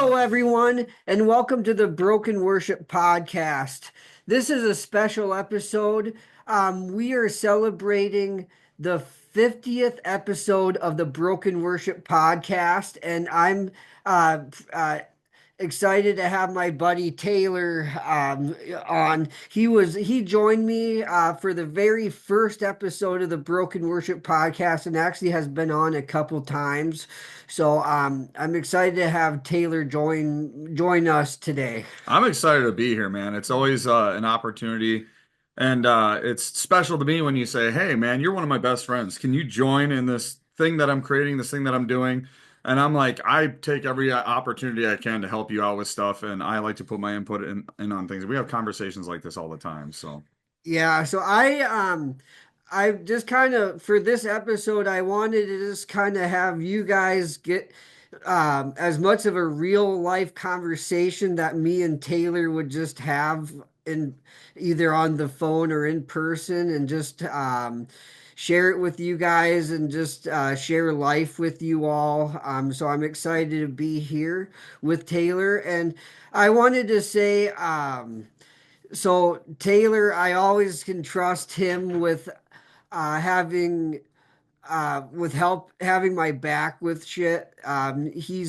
Hello, everyone, and welcome to the Broken Worship Podcast. This is a special episode. We are celebrating the 50th episode of the Broken Worship Podcast, and I'm uh, uh, excited to have my buddy Taylor on. He joined me for the very first episode of the Broken Worship Podcast, and actually has been on a couple times. So I'm excited to have Taylor join us today. I'm excited to be here, man. It's always an opportunity, and it's special to me when you say, "Hey, man, you're one of my best friends. Can you join in this thing that I'm creating, this thing that I'm doing?" And I'm like, I take every opportunity I can to help you out with stuff, and I like to put my input in on things. We have conversations like this all the time, so. Yeah, so I just kind of for this episode I wanted to just kind of have you guys get as much of a real life conversation that me and Taylor would just have in either on the phone or in person, and just share it with you guys, and just share life with you all. So I'm excited to be here with Taylor, and I wanted to say so Taylor, I always can trust him with having with help having my back with shit. I'm here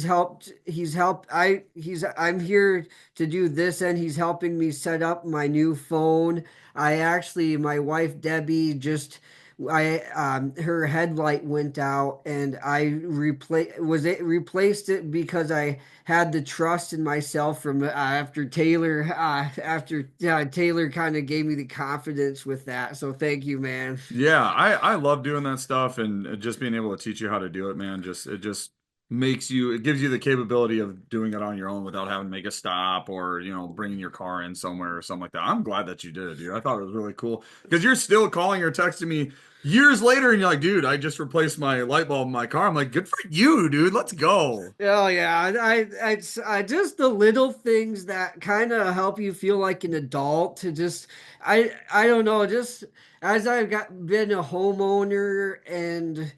to do this, and he's helping me set up my new phone. My wife Debbie just I her headlight went out, and I replaced it because I had the trust in myself from after Taylor kind of gave me the confidence with that. So thank you, man. Yeah, I love doing that stuff and just being able to teach you how to do it, man. It just it gives you the capability of doing it on your own without having to make a stop or, bringing your car in somewhere or something like that. I'm glad that you did it, dude. I thought it was really cool because you're still calling or texting me years later and you're like, dude, I just replaced my light bulb in my car. I'm like, good for you, dude. Let's go. Oh yeah, I just the little things that kind of help you feel like an adult. To just I don't know, just as been a homeowner, and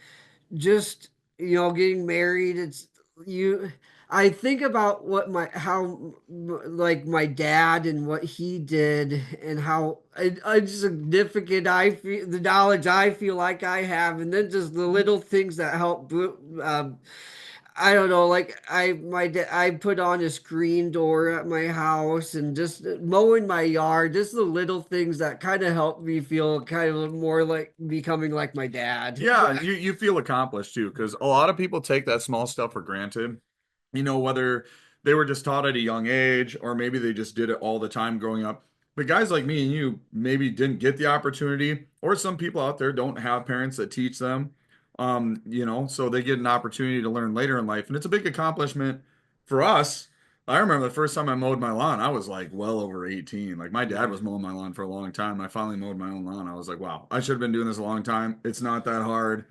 just getting married, it's you I think about what my how like my dad and what he did, and how insignificant I feel, the knowledge I feel like I have, and then just the little things that help. I don't know, like I put on a screen door at my house, and just mowing my yard, just the little things that kind of help me feel kind of more like becoming like my dad. Yeah, you feel accomplished too, because a lot of people take that small stuff for granted. Whether they were just taught at a young age or maybe they just did it all the time growing up. But guys like me and you maybe didn't get the opportunity, or some people out there don't have parents that teach them. So they get an opportunity to learn later in life, and it's a big accomplishment for us. I remember the first time I mowed my lawn, I was like well over 18. Like my dad was mowing my lawn for a long time. I finally mowed my own lawn. I was like, wow, I should have been doing this a long time. It's not that hard.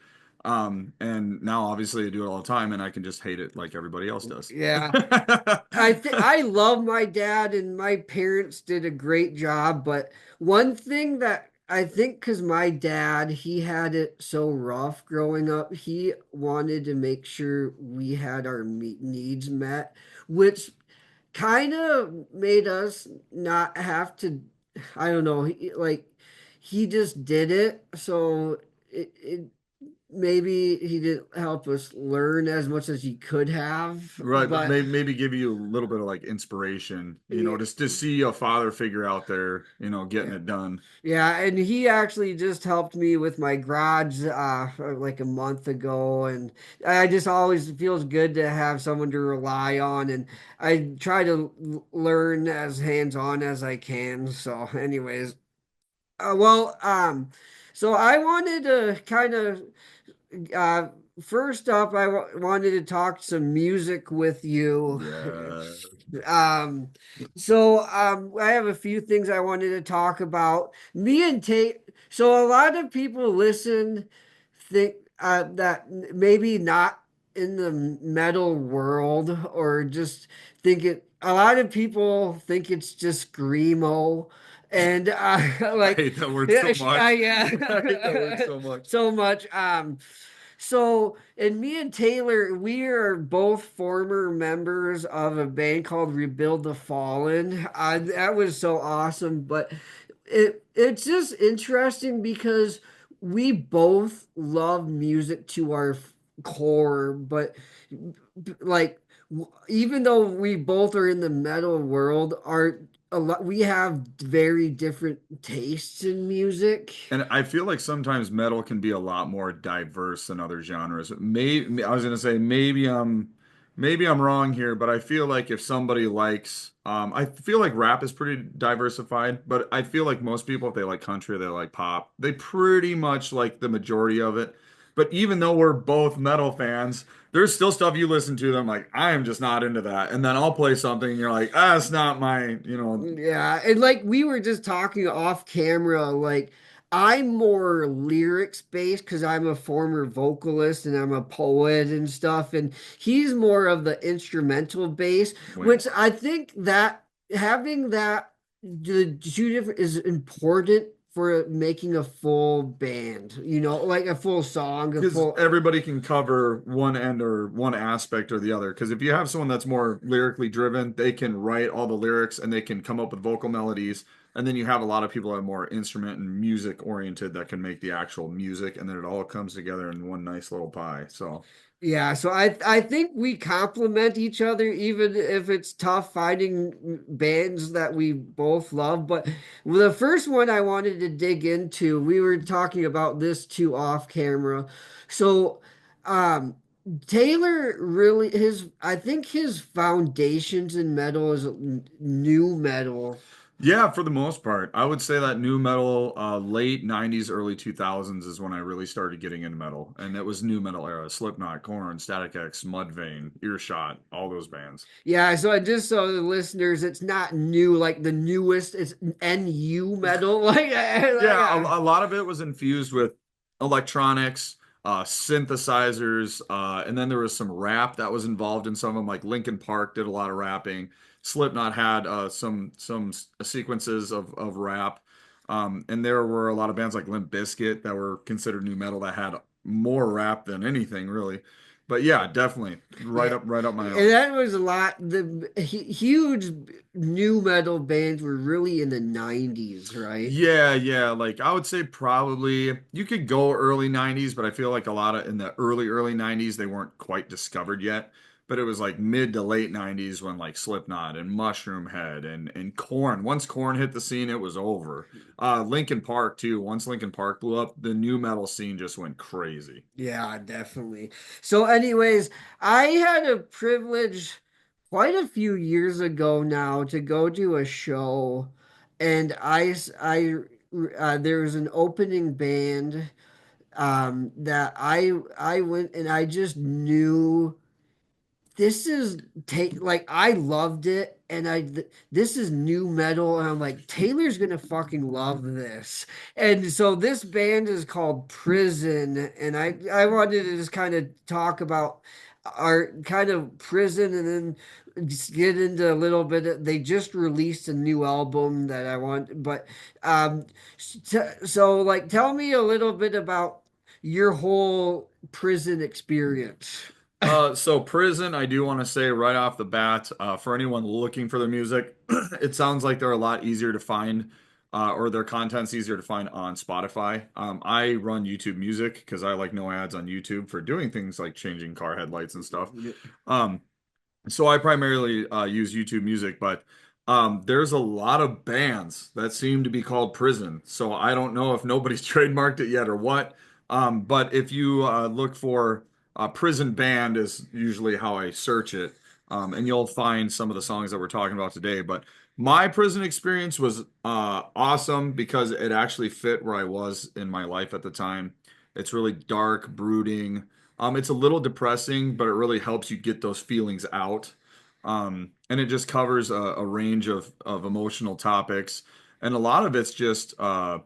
And now obviously I do it all the time and I can just hate it like everybody else does. Yeah. I love my dad, and my parents did a great job, but one thing that I think, because my dad, he had it so rough growing up, he wanted to make sure we had our needs met, which kind of made us not have to. I don't know, he just did it, so it maybe he didn't help us learn as much as he could have, Right, but but maybe give you a little bit of like inspiration, yeah, just to see a father figure out there, getting yeah. it done. Yeah, and he actually just helped me with my garage like a month ago, and I just always feels good to have someone to rely on, and I try to learn as hands-on as I can. So anyways, well, so I wanted to kind of uh first up, wanted to talk some music with you. Yeah. Um, I have a few things I wanted to talk about. Me and Tate. So a lot of people think that maybe not in the metal world, or just think it. A lot of people think it's just screamo, and I like hate that word so much. yeah, I hate that word so much. so much. So, and me and Taylor, we are both former members of a band called Rebuild the Fallen. That was so awesome, but it's just interesting because we both love music to our core, but like even though we both are in the metal world, are a lot we have very different tastes in music. And I feel like sometimes metal can be a lot more diverse than other genres. Maybe I was gonna say maybe I'm wrong here, but I feel like if somebody likes I feel like rap is pretty diversified, but I feel like most people if they like country, they like pop, they pretty much like the majority of it. But even though we're both metal fans, there's still stuff you listen to that I'm like, I am just not into that. And then I'll play something and you're like, ah, it's not my, Yeah, and like we were just talking off camera, like I'm more lyrics based because I'm a former vocalist and I'm a poet and stuff, and he's more of the instrumental base, win. which I think that having that the two different is important for making a full band, like a full song, a Because full. everybody can cover one end or one aspect or the other. Because if you have someone that's more lyrically driven, they can write all the lyrics and they can come up with vocal melodies. And then you have a lot of people that are more instrument and music oriented that can make the actual music, and then it all comes together in one nice little pie. So, Yeah, so I think we complement each other, even if it's tough finding bands that we both love. But the first one I wanted to dig into, we were talking about this too off camera. So, um, Taylor really I think his foundations in metal is new metal. yeah, for the most part, I would say that new metal, late 90s, early 2000s is when I really started getting into metal. And it was new metal era, Slipknot, Korn, Static X, Mudvayne, Earshot, all those bands. Yeah, so I just so the listeners, it's not new like the newest. It's NU metal, Yeah, a lot of it was infused with electronics, synthesizers, and then there was some rap that was involved in some of them. Like Linkin Park did a lot of rapping. Slipknot had some sequences of rap, and there were a lot of bands like Limp Bizkit that were considered new metal that had more rap than anything really. But yeah, definitely Yeah, right up my and alley. that was a lot. The huge new metal bands were really in the 90s, right? Yeah, yeah. Like I would say probably you could go early 90s, but I feel like a lot of in the early 90s they weren't quite discovered yet. But it was like mid to late 90s when like Slipknot and Mushroom Head and Korn. Once Korn hit the scene, it was over. Linkin Park too. Once Linkin Park blew up, the new metal scene just went crazy. Yeah, definitely. So, anyways, I had a privilege quite a few years ago now to go to a show, and there was an opening band that I went and I just knew this is take like I loved it and this is new metal and I'm like Taylor's gonna fucking love this. And so this band is called Prison, and I wanted to just kind of talk about our kind of Prison and then just get into a little bit they just released a new album that I want, but so like tell me a little bit about your whole Prison experience. So Prison, I do want to say right off the bat, for anyone looking for their music, it sounds like they're a lot easier to find, or their content's easier to find on Spotify. I run YouTube Music because I like no ads on YouTube for doing things like changing car headlights and stuff. Um, so I primarily use YouTube Music, but there's a lot of bands that seem to be called Prison. So I don't know if nobody's trademarked it yet or what. But if you look for Prison Band is usually how I search it, and you'll find some of the songs that we're talking about today. But my prison experience was awesome because it actually fit where I was in my life at the time. It's really dark, brooding. It's a little depressing, but it really helps you get those feelings out. And it just covers a range of emotional topics. And a lot of it's just kind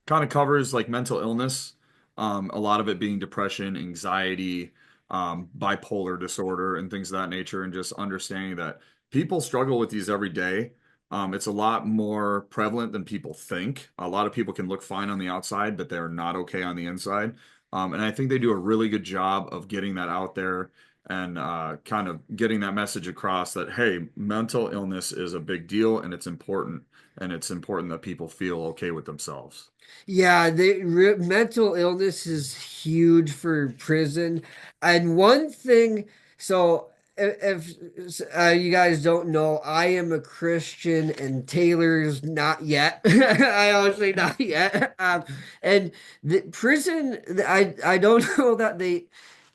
of covers like mental illness, a lot of it being depression, anxiety, bipolar disorder, and things of that nature, and just understanding that people struggle with these every day. It's a lot more prevalent than people think. A lot of people can look fine on the outside, but they're not okay on the inside. And I think they do a really good job of getting that out there and kind of getting that message across that, hey, mental illness is a big deal and it's important that people feel okay with themselves. Yeah, mental illness is huge for prison. And one thing, so if you guys don't know, I am a Christian and Taylor's not yet. I honestly not yet. And the prison, I don't know that they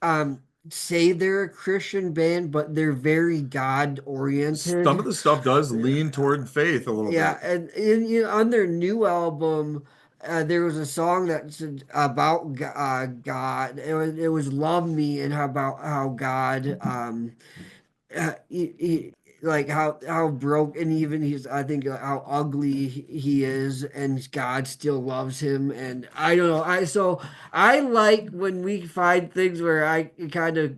um, say they're a Christian band, but they're very God Some of oriented. the stuff does lean toward faith a little Yeah, bit. and on their new album, there was a song that's about God. It was "Love Me" and how about how God, like how broke and even he's I think how ugly he is, and God still loves him. And I don't know. I like when we find things where I kind of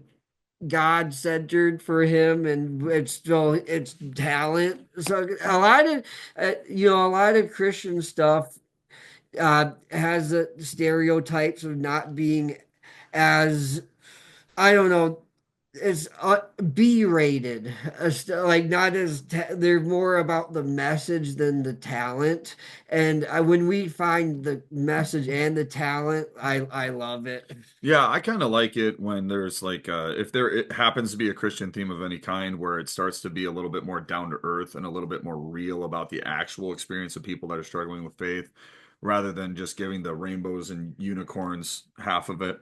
God centered for him, and it's talent. So a lot of Christian stuff has the stereotypes of not being as I don't know. It's B rated, like not as they're more about the message than the talent. And when we find the message and the talent, I love it. Yeah, I kind of like it when there's like if there it happens to be a Christian theme of any kind where it starts to be a little bit more down to earth and a little bit more real about the actual experience of people that are struggling with faith rather than just giving the rainbows and unicorns half of it.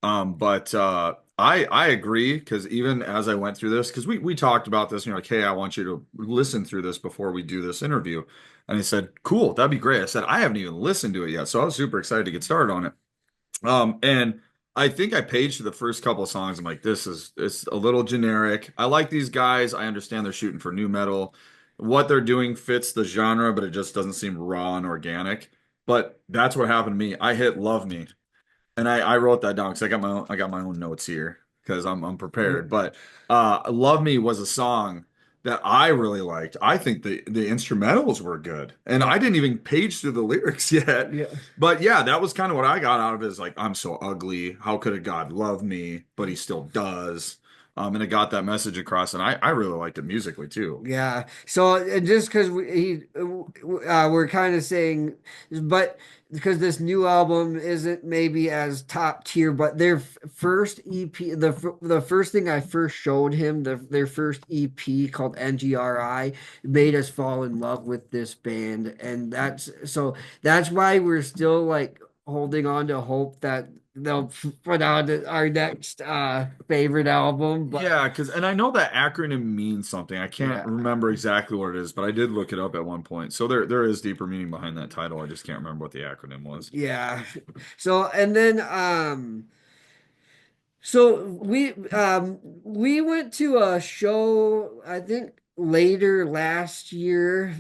But I agree because even as I went through this, because we talked about this, and you're like, hey, I want you to listen through this before we do this interview. And he said, cool, that'd be great. I said, I haven't even listened to it yet, so I was super excited to get started on it. And I think I paged to the first couple of songs. I'm like, this is it's a little generic. I like these guys. I understand they're shooting for new metal. What they're doing fits the genre, but it just doesn't seem raw and organic. But that's what happened to me. I hit Love Me, and I wrote that down because I got my own notes here because I'm prepared. But Love Me was a song that I really liked. I think the instrumentals were good. And Yeah, I didn't even page through the lyrics yet. yeah. But yeah, that was kind of what I got out of it is like, I'm so ugly. How could a God love me? But he still does. And it got that message across, and I really liked it musically too. Yeah. So just because we're kind of saying, but because this new album isn't maybe as top tier, but their first EP, the first thing I first showed him, their first EP called NGRI, made us fall in love with this band, and that's why we're still like holding on to hope that they'll put out our next favorite album, but. Yeah, because and I know that acronym means something. I can't Yeah. remember exactly what it is, but I did look it up at one point. So there is deeper meaning behind that title. I just can't remember what the acronym was. Yeah. So and then so we went to a show I think later last year.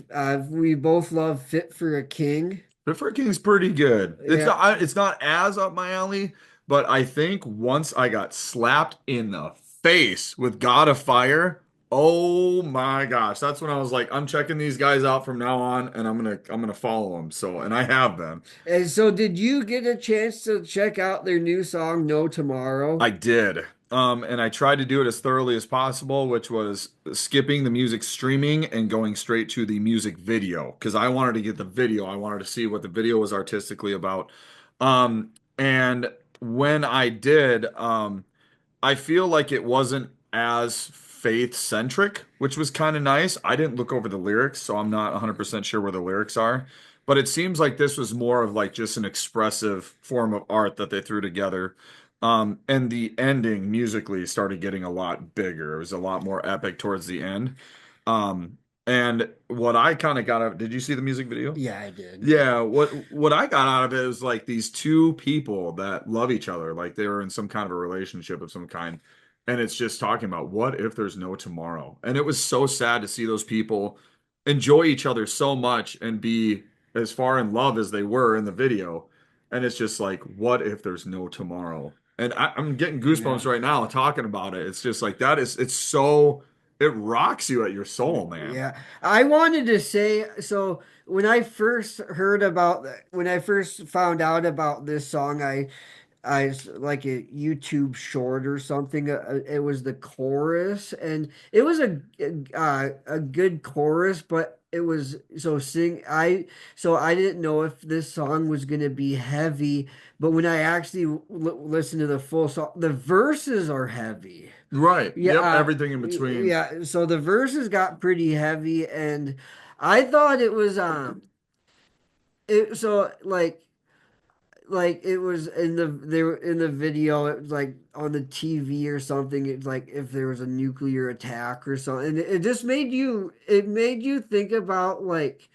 We both love Fit for a King. Fit King's pretty good. Yeah. It's not as up my alley, but I think once I got slapped in the face with God of Fire, oh my gosh, that's when I was like, I'm checking these guys out from now on, and I'm gonna follow them. So, and I have been. And so did you get a chance to check out their new song No Tomorrow? I did. And I tried to do it as thoroughly as possible, which was skipping the music streaming and going straight to the music video because I wanted to get the video. I wanted to see what the video was artistically about. And when I did, I feel like it wasn't as faith centric, which was kind of nice. I didn't look over the lyrics, so I'm not 100% sure where the lyrics are. But it seems like this was more of like just an expressive form of art that they threw together. And the ending musically started getting a lot bigger. It was a lot more epic towards the end. And what I kind of got out, did you see the music video? Yeah, I did. Yeah, what I got out of it was like these two people that love each other, like they were in some kind of a relationship of some kind. And it's just talking about what if there's no tomorrow? And it was so sad to see those people enjoy each other so much and be as far in love as they were in the video. And it's just like, what if there's no tomorrow? And I'm getting Yeah. goosebumps right now talking about it. It's just like it's so it rocks you at your soul, man. Yeah, I wanted to say so when I first found out about this song, like a YouTube short or something. It was the chorus, and it was a good chorus, but it was so I didn't know if this song was gonna be heavy, but when I actually listened to the full song, the verses are heavy. Right. Yeah, Yep. Everything in between. yeah. So the verses got pretty heavy, and I thought it was it so like it was in the they were in the video. It was like on the TV or something. It's like if there was a nuclear attack or something, and it just made you think about like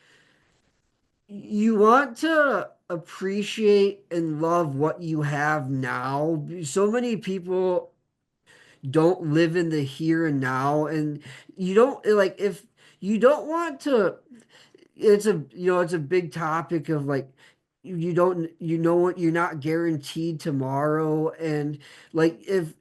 you want to appreciate and love what you have now. So many people don't live in the here and now, and you don't like if you don't want to it's a it's a big topic of like you don't what you're not guaranteed tomorrow, and like if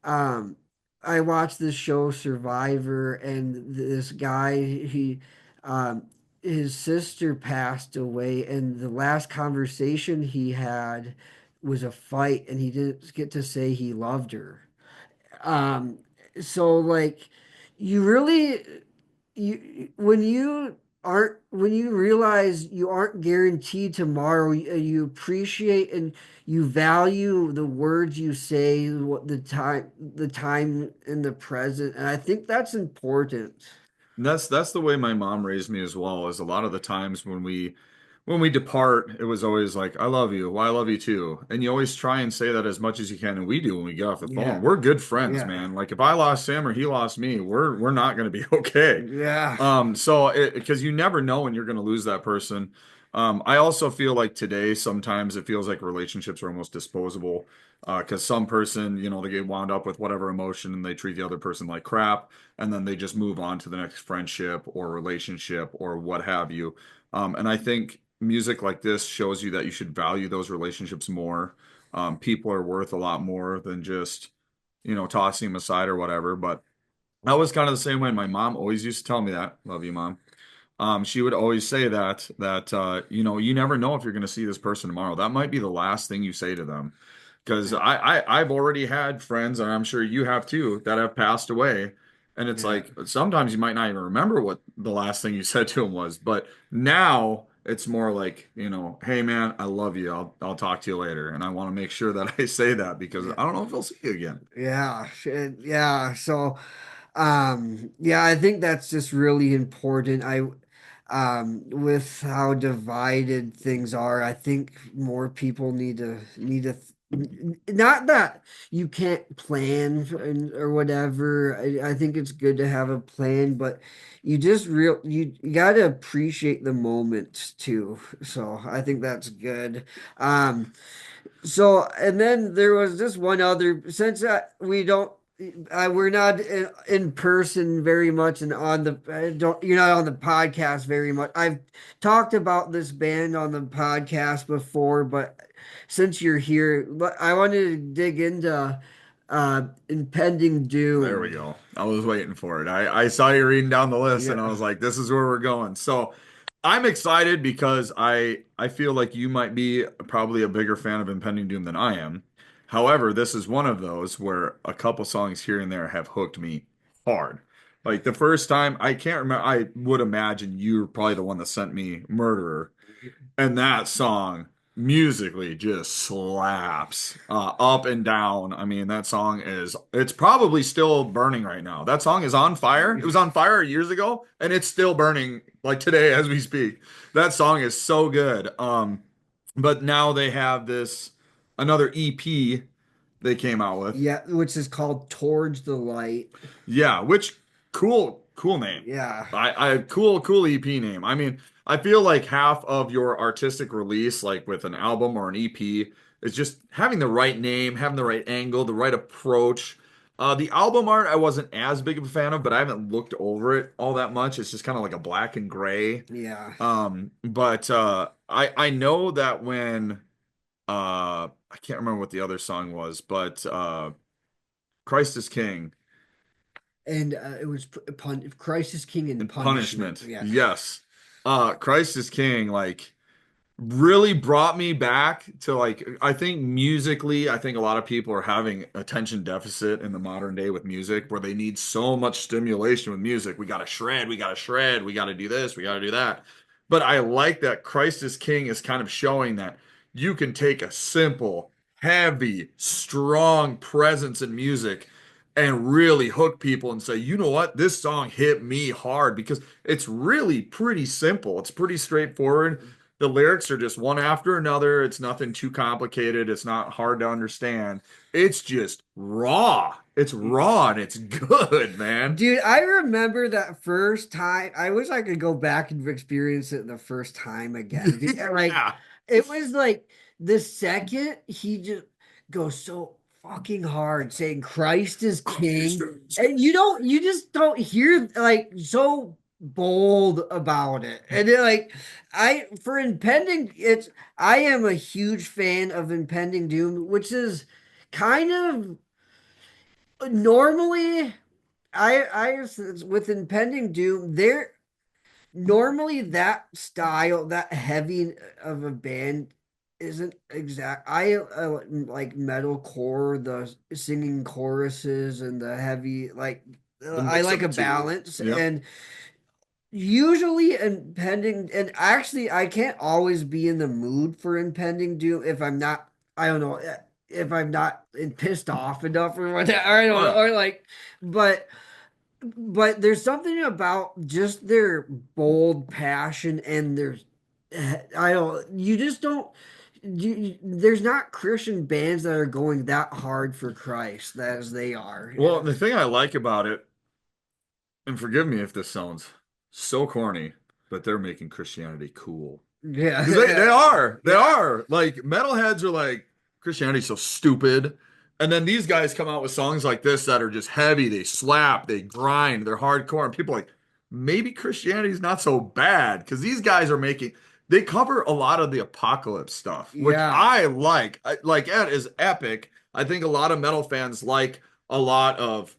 um I watched this show Survivor, and this guy um his sister passed away, and the last conversation he had was a fight, and he didn't get to say he loved her. um, so like you really you when you realize you aren't guaranteed tomorrow, you appreciate and you value the words you say, what the time in the present, and I think that's important. And that's the way my mom raised me as well, is a lot of the times when we depart, it was always like, I love you. Well, I love you too. And you always try and say that as much as you can, and we do when we get off the phone. Yeah, We're good friends, yeah, man. Like if I lost him or he lost me, we're not gonna be okay. yeah, So because you never know when you're gonna lose that person. I also feel like today sometimes it feels like relationships are almost disposable. Because some person, they get wound up with whatever emotion and they treat the other person like crap, and then they just move on to the next friendship or relationship or what have you. And I think music like this shows you that you should value those relationships more. People are worth a lot more than just, tossing them aside or whatever. But I was kind of the same way. My mom always used to tell me that. Love you, mom. She would always say that you never know if you're going to see this person tomorrow. That might be the last thing you say to them, because yeah, I've already had friends, and I'm sure you have too, that have passed away, and it's yeah. like sometimes you might not even remember what the last thing you said to them was, but now it's more like, hey man, I love you. I'll talk to you later, and I want to make sure that I say that because Yeah. I don't know if I'll see you again. Yeah, yeah. So, yeah, I think that's just really important. With how divided things are, I think more people not that you can't plan or whatever. I think it's good to have a plan, but you got to appreciate the moments too. So I think that's good. So, and then there was this one other, since we don't, we're not in person very much, and on the, you're not on the podcast very much. I've talked about this band on the podcast before, but since you're here, I wanted to dig into Impending There we Doom. go. I was waiting for it. I saw you reading down the list and I Yeah, was like, this is where we're going. So I'm excited because I feel like you might be probably a bigger fan of Impending Doom than I am. However, this is one of those where a couple songs here and there have hooked me hard. Like the first time, I can't remember, I would imagine you're probably the one that sent me Murderer. And that song musically just slaps up and down. I mean, that song it's probably still burning right now. That song is on fire. It was on fire years ago, and it's still burning like today as we speak. That song is so good. But now they have this another EP they came out with. yeah, which is called Towards the Light. Yeah, which cool name. Yeah. Cool EP name. I mean, I feel like half of your artistic release, like with an album or an EP, is just having the right name, having the right angle, the right approach. The album art I wasn't as big of a fan of, but I haven't looked over it all that much. It's just kind of like a black and gray. Yeah. But I know that when I can't remember what the other song was, but Christ is King. And it was Christ is King and And Punishment. punishment. Yeah. Yes. Christ is King, like really brought me back to like I think musically, I think a lot of people are having attention deficit in the modern day with music where they need so much stimulation with music. We got to shred, we got to shred, we got to do this, we got to do that. But I like that Christ is King is kind of showing that you can take a simple, heavy, strong presence in music and really hook people and say, you know what, this song hit me hard because it's really pretty simple. It's pretty straightforward. The lyrics are just one after another. It's nothing too complicated. It's not hard to understand. It's just raw. It's raw and it's good, man. Dude, I remember that first time. I wish I could go back and experience it the first time again. Like, Yeah. it was like the second he just goes so fucking hard saying Christ is King. And you just don't hear like so bold about it. And it like, for impending, I am a huge fan of impending doom, which is kind of normally. With impending doom, there normally that style, that heavy of a band isn't exact. I like metalcore, the singing choruses and the heavy, like The I mix like of a the two. balance. Yep. And usually impending, and actually I can't always be in the mood for impending doom if I'm not, I don't know, if I'm not pissed off enough or whatever. I don't Oh know, yeah. or like, but there's something about just their bold passion and their, I don't, you just don't, there's not Christian bands that are going that hard for Christ as they are. Well, the thing I like about it, and forgive me if this sounds so corny, but they're making Christianity cool. Because they Yeah. are. They Yeah. are. Like metalheads are like Christianity's so stupid. And then these guys come out with songs like this that are just heavy. They slap, they grind, they're hardcore. And people are like, maybe Christianity's not so bad. Because these guys are making they cover a lot of the apocalypse stuff, which Yeah. I like. Like Ed is epic. I think a lot of metal fans like a lot of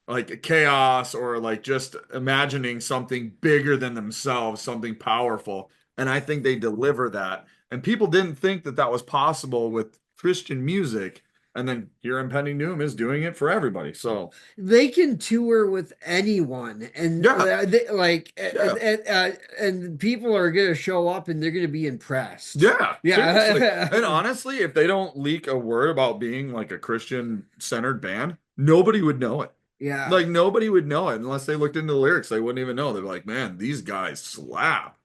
like chaos or like just imagining something bigger than themselves, something powerful. And I think they deliver that. And people didn't think that that was possible with Christian music. And then here Impending Doom is doing it for everybody. So, They can tour with anyone, and yeah, yeah, and people are gonna show up and they're gonna be impressed. yeah, seriously. Yeah. And honestly, if they don't leak a word about being like a Christian centered band, nobody would know it. Yeah. Like nobody would know it unless they looked into the lyrics. They wouldn't even know. They're like, man, these guys slap.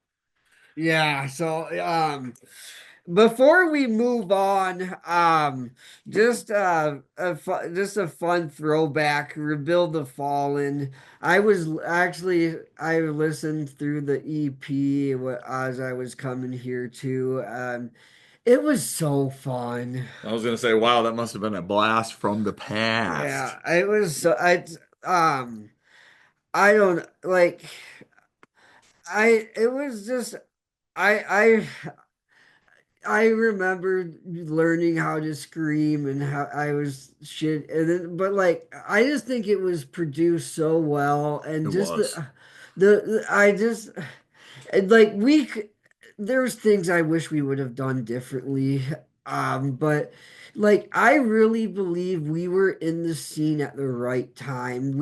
Yeah, so before we move on, just a fun throwback, Rebuild the Fallen. I listened through the EP as I was coming here too. It was so fun. I was gonna say, wow, that must have been a blast from the past. Yeah, it was so um I don't like I it was just I I remember learning how to scream and how I was shit, and then, but like I just think it was produced so well, It and just was. I just and like there's things I wish we would have done differently. But like I really believe we were in the scene at the right time.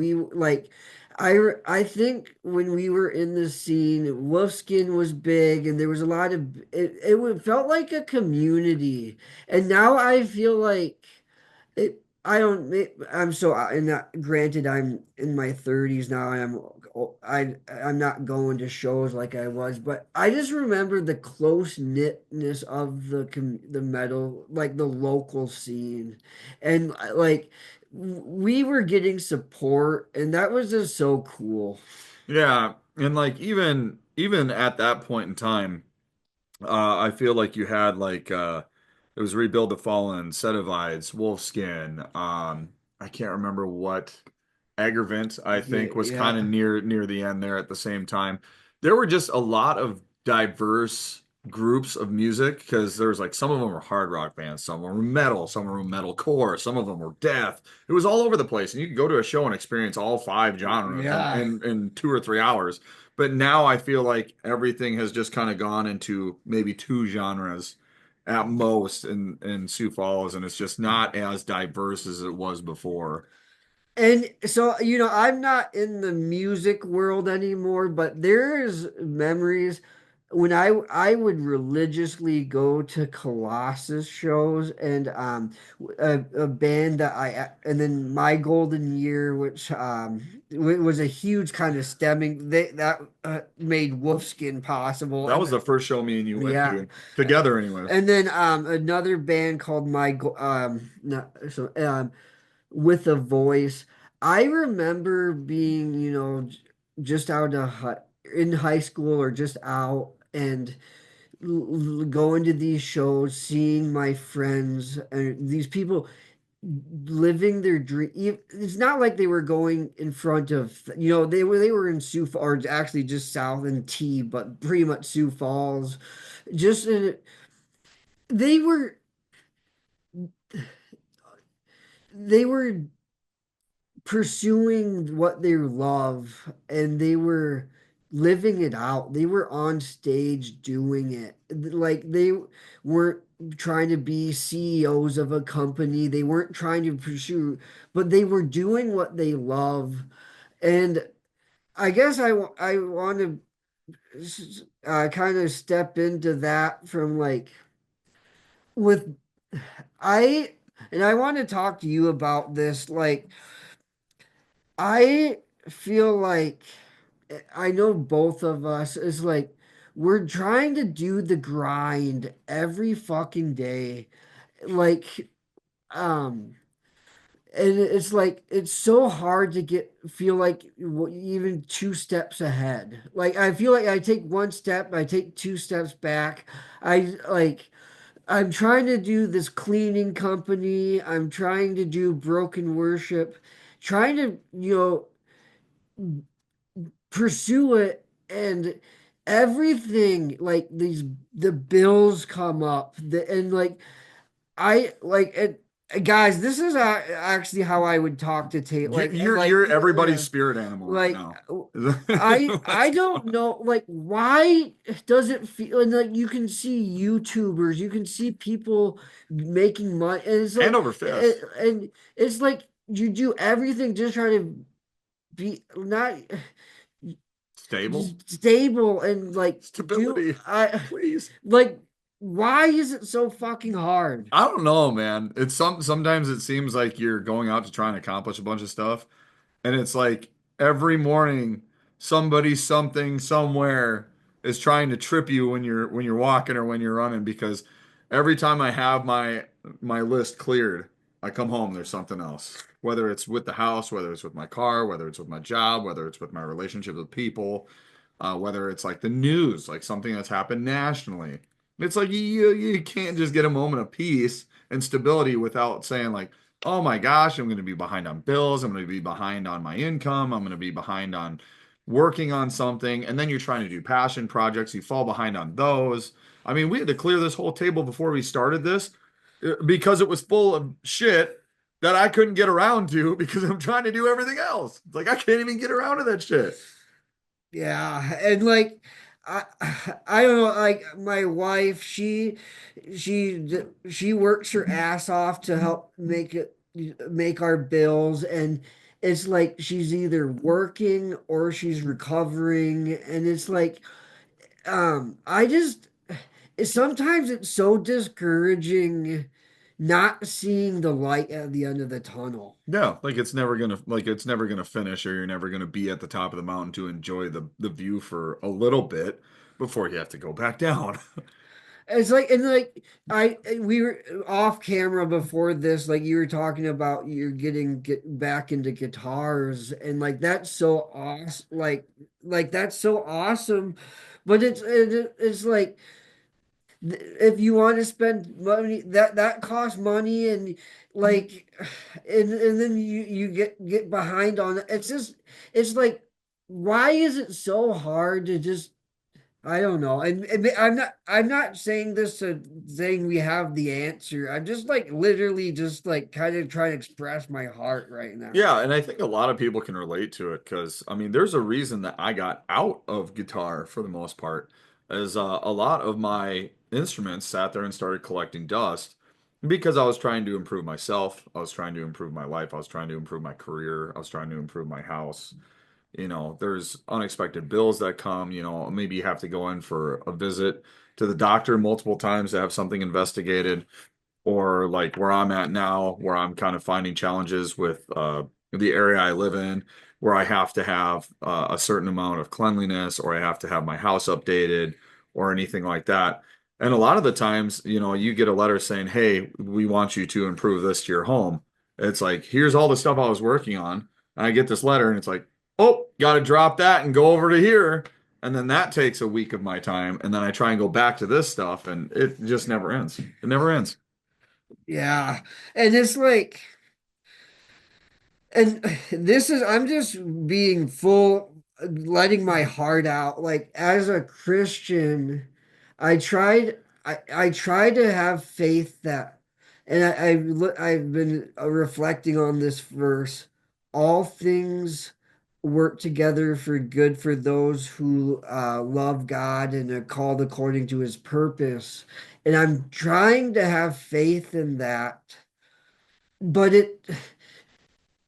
I think when we were in the scene, Wolfskin was big, and there was a lot of felt like a community, and now I feel like. I don't. I'm so. And that, granted, I'm in my 30s now. I'm not going to shows like I was, but I just remember the close knitness of the metal, like the local scene, and like we were getting support, and that was just so cool. Yeah, and like even at that point in time, I feel like you had like it was Rebuild the Fallen, Set of Eyes, Wolfskin. I can't remember what Aggravant, I Yeah, think, was kind of yeah, near the end there at the same time. There were just a lot of diverse groups of music because there's like some of them were hard rock bands, some were metal, some were metalcore, some of them were death. It was all over the place, and you could go to a show and experience all five genres Yeah. in 2 or 3 hours. But now I feel like everything has just kind of gone into maybe two genres at most in Sioux Falls, and it's just not as diverse as it was before. And so, I'm not in the music world anymore, but there's memories when I would religiously go to Colossus shows and a band that and then My Golden Year, which was a huge kind of stemming that made Wolfskin possible. That And was the first show me and you went yeah. to together, anyways. And then another band called not so with a voice. I remember being, just out of in high school or just out and going to these shows, seeing my friends and these people living their dream. It's not like they were going in front of, they were in Sioux Falls, or actually just south in T, but pretty much Sioux Falls. Just in, they were they were pursuing what they love and they were living it out. They were on stage doing it. Like they weren't trying to be CEOs of a company. They weren't trying to pursue, but they were doing what they love. And I guess I want to kind of step into that from like with I and I want to talk to you about this like I feel like I know both of us is like we're trying to do the grind every fucking day. Like, um, and it's like it's so hard to feel like even two steps ahead. Like I feel like I take one step, I take two steps back. I like I'm trying to do this cleaning company. I'm trying to do broken worship, trying to, pursue it and everything like the bills come up and like I like it guys, this is actually how I would talk to Tate You're everybody's spirit animal right like now. I don't know like why does it feel and like you can see YouTubers, you can see people making money and it's Hand like over fist. and it's like you do everything just trying to be not Stable. stable and like do Stability. I Please. like why is it so fucking hard? I don't know, man. Sometimes it seems like you're going out to try and accomplish a bunch of stuff, and it's like every morning somebody, something, somewhere is trying to trip you when you're walking or when you're running because every time I have my list cleared, I come home, there's something else. Whether it's with the house, whether it's with my car, whether it's with my job, whether it's with my relationship with people, whether it's like the news, like something that's happened nationally. It's like you can't just get a moment of peace and stability without saying like, oh my gosh, I'm going to be behind on bills. I'm going to be behind on my income. I'm going to be behind on working on something. And then you're trying to do passion projects. You fall behind on those. I mean, we had to clear this whole table before we started this because it was full of shit that I couldn't get around to because I'm trying to do everything else. It's like I can't even get around to that shit. Yeah, and like I I don't know, like my wife, she works her ass off to help make our bills and it's like she's either working or she's recovering and it's like I just sometimes it's so discouraging not seeing the light at the end of the tunnel. Yeah, like it's never gonna finish, or you're never gonna be at the top of the mountain to enjoy the view for a little bit before you have to go back down. It's like and like we were off camera before this, like you were talking about you're get back into guitars and like that's so awesome like that's so awesome. But it's like if you want to spend money that costs money and like and then you get behind on it. It's just it's like why is it so hard to just I don't know. And I'm not saying this to saying we have the answer. I'm just like literally just like kind of trying to express my heart right now. Yeah, and I think a lot of people can relate to it because I mean, there's a reason that I got out of guitar for the most part, as a lot of my instruments sat there and started collecting dust because I was trying to improve myself, I was trying to improve my life, I was trying to improve my career, I was trying to improve my house. There's unexpected bills that come, maybe you have to go in for a visit to the doctor multiple times to have something investigated, or like where I'm at now, where I'm kind of finding challenges with the area I live in, where I have to have a certain amount of cleanliness, or I have to have my house updated, or anything like that. And a lot of the times, you get a letter saying, "Hey, we want you to improve this to your home." It's like, here's all the stuff I was working on. And I get this letter, and it's like, "Oh, got to drop that and go over to here." And then that takes a week of my time, and then I try and go back to this stuff, and it just never ends. It never ends. Yeah. And it's like and this is I'm just being full, letting my heart out. Like as a Christian, I tried to have faith that, and I've been reflecting on this verse. All things work together for good for those who love God and are called according to His purpose. And I'm trying to have faith in that, but it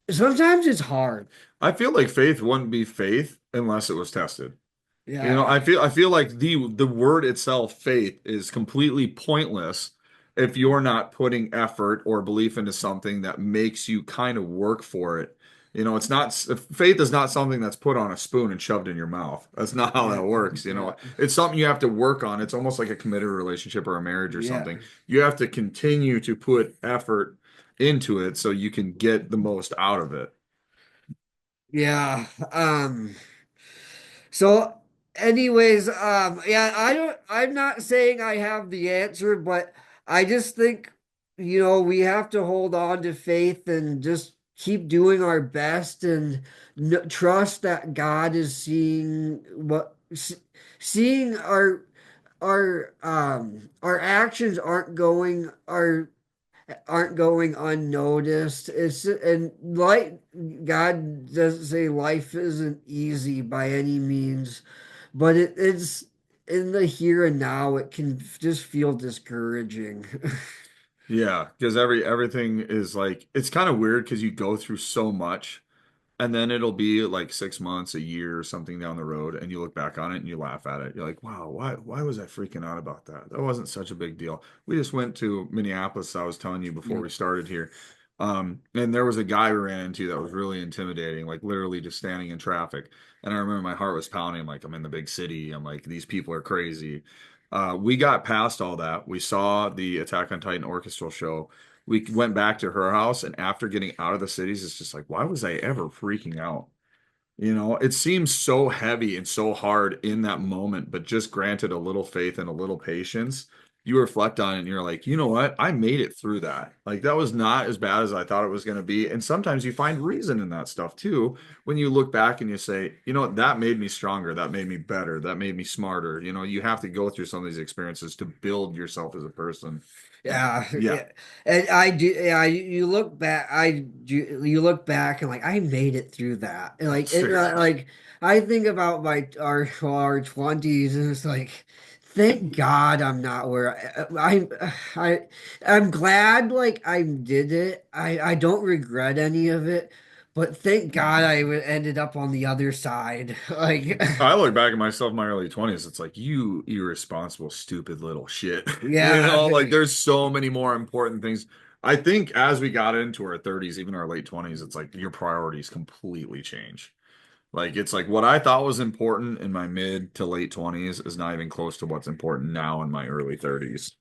sometimes it's hard. I feel like faith wouldn't be faith unless it was tested. Yeah. I feel like the word itself, faith, is completely pointless if you're not putting effort or belief into something that makes you kind of work for it. It's not faith is not something that's put on a spoon and shoved in your mouth. That's not how Yeah. that works. Yeah. It's something you have to work on. It's almost like a committed relationship or a marriage or Yeah. something. You have to continue to put effort into it so you can get the most out of it. Yeah. So anyways, yeah, I'm not saying I have the answer, but I just think, we have to hold on to faith and just keep doing our best and trust that God is seeing our actions aren't going unnoticed. It's and like God doesn't say life isn't easy by any means, but it's in the here and now. It can just feel discouraging. Yeah, because everything is like it's kind of weird because you go through so much, and then it'll be like 6 months, a year, or something down the road, and you look back on it and you laugh at it. You're like, wow, why was I freaking out about that? That wasn't such a big deal. We just went to Minneapolis, I was telling you before Yeah. we started here. And there was a guy we ran into that was really intimidating, like literally just standing in traffic. And I remember my heart was pounding, like I'm in the big city. I'm like, these people are crazy. We got past all that. We saw the Attack on Titan orchestral show. We went back to her house, and after getting out of the cities, it's just like, why was I ever freaking out? It seems so heavy and so hard in that moment, but just granted a little faith and a little patience, you reflect on it and you're like, you know what? I made it through that. Like that was not as bad as I thought it was going to be. And sometimes you find reason in that stuff too. When you look back and you say, you know what? That made me stronger. That made me better. That made me smarter. You have to go through some of these experiences to build yourself as a person. And Yeah, yeah, yeah, and I do. Yeah, you look back. You look back and like I made it through that. And like I think about our 20s, and it's like, thank God I'm not where I I'm glad like I did it. I don't regret any of it, but thank God ended up on the other side. Like, I look back at myself in my early 20s, it's like, you irresponsible, stupid little shit. yeah, Like there's so many more important things. I think as we got into our 30s, even our late 20s, it's like your priorities completely change. Like it's like what I thought was important in my mid to late 20s is not even close to what's important now in my early 30s.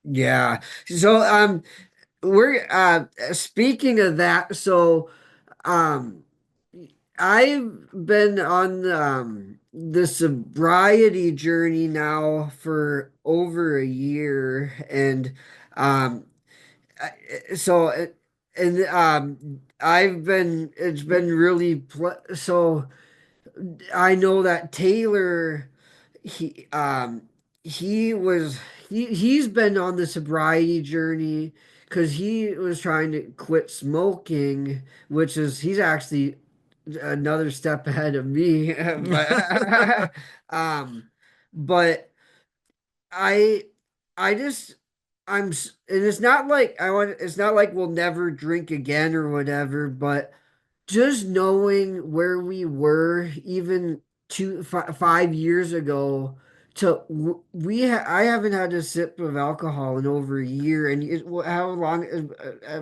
yeah. So we're speaking of that, so um I've been on the sobriety journey now for over a year, and um so and I've been it's been really so I know that Taylor he he was he's been on the sobriety journey because he was trying to quit smoking, which is he's actually another step ahead of me. But but I I just and it's not like it's not like we'll never drink again or whatever, but just knowing where we were even 5 years ago to I haven't had a sip of alcohol in over a year, and how long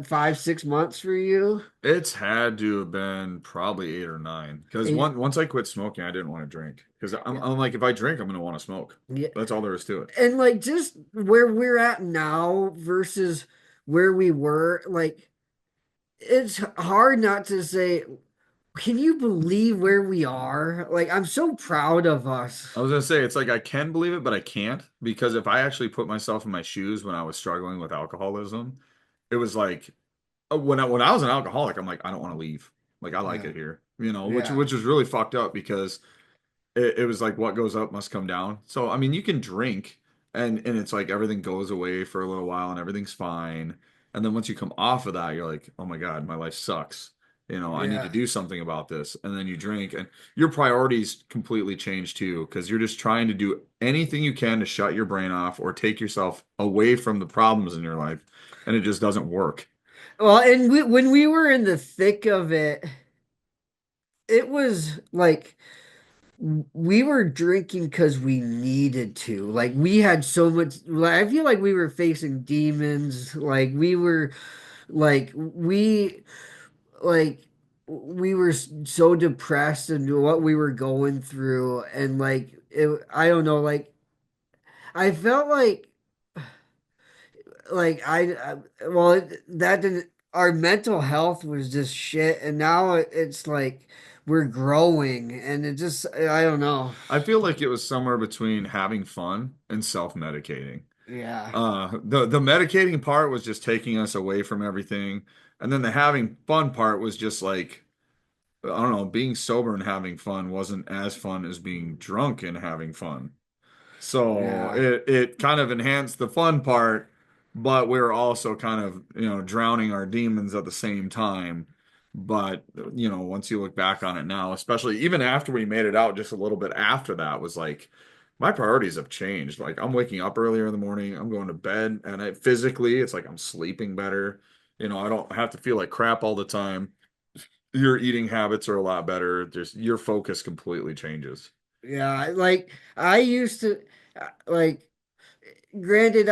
5 6 months for you? It's had to have been probably 8 or 9 because Yeah, once I quit smoking, I didn't want to drink because yeah, I'm like if I drink, I'm gonna want to smoke. yeah. That's all there is to it. And like just where we're at now versus where we were, like it's hard not to say, can you believe where we are? Like I'm so proud of us. I was gonna say it's like I can believe it, but I can't because if I actually put myself in my shoes when I was struggling with alcoholism, it was like when I was an alcoholic, I'm like I don't want to leave. Like I like Yeah, it here, you know, yeah, which is really fucked up because it was like what goes up must come down. So I mean, you can drink and it's like everything goes away for a little while and everything's fine. And then once you come off of that, you're like, oh my God, my life sucks. You know, I need to yeah. do something about this. And then you drink and your priorities completely change too, because you're just trying to do anything you can to shut your brain off or take yourself away from the problems in your life. And it just doesn't work. Well, and when we were in the thick of it, it was like we were drinking because we needed to. Like we had so much. Like, I feel like we were facing demons. We like we were so depressed and what we were going through, and like I don't know. Like I felt like well that didn't our mental health was just shit, and now it's like we're growing and it just I don't know. I feel like it was somewhere between having fun and self-medicating. Yeah, The medicating part was just taking us away from everything, and then the having fun part was just like I don't know, being sober and having fun wasn't as fun as being drunk and having fun. So yeah, it kind of enhanced the fun part, but we were also kind of, drowning our demons at the same time. But, once you look back on it now, especially even after we made it out, just a little bit after that was like my priorities have changed. Like I'm waking up earlier in the morning, I'm going to bed, and physically it's like I'm sleeping better. I don't have to feel like crap all the time. Your eating habits are a lot better. Just your focus completely changes. yeah. Like I used to like granted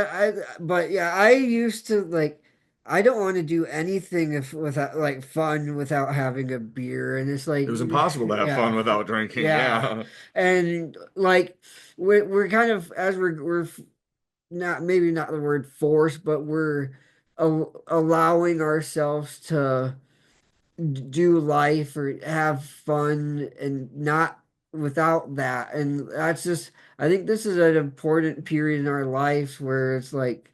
but yeah, I used to like I don't want to do anything if without like fun without having a beer, and it's It like was impossible to have fun yeah, without drinking. yeah. Yeah. And like we're kind of as we're not maybe not the word force, but we're allowing ourselves to do life or have fun and not without that. And that's just, I think this is an important period in our lives where it's like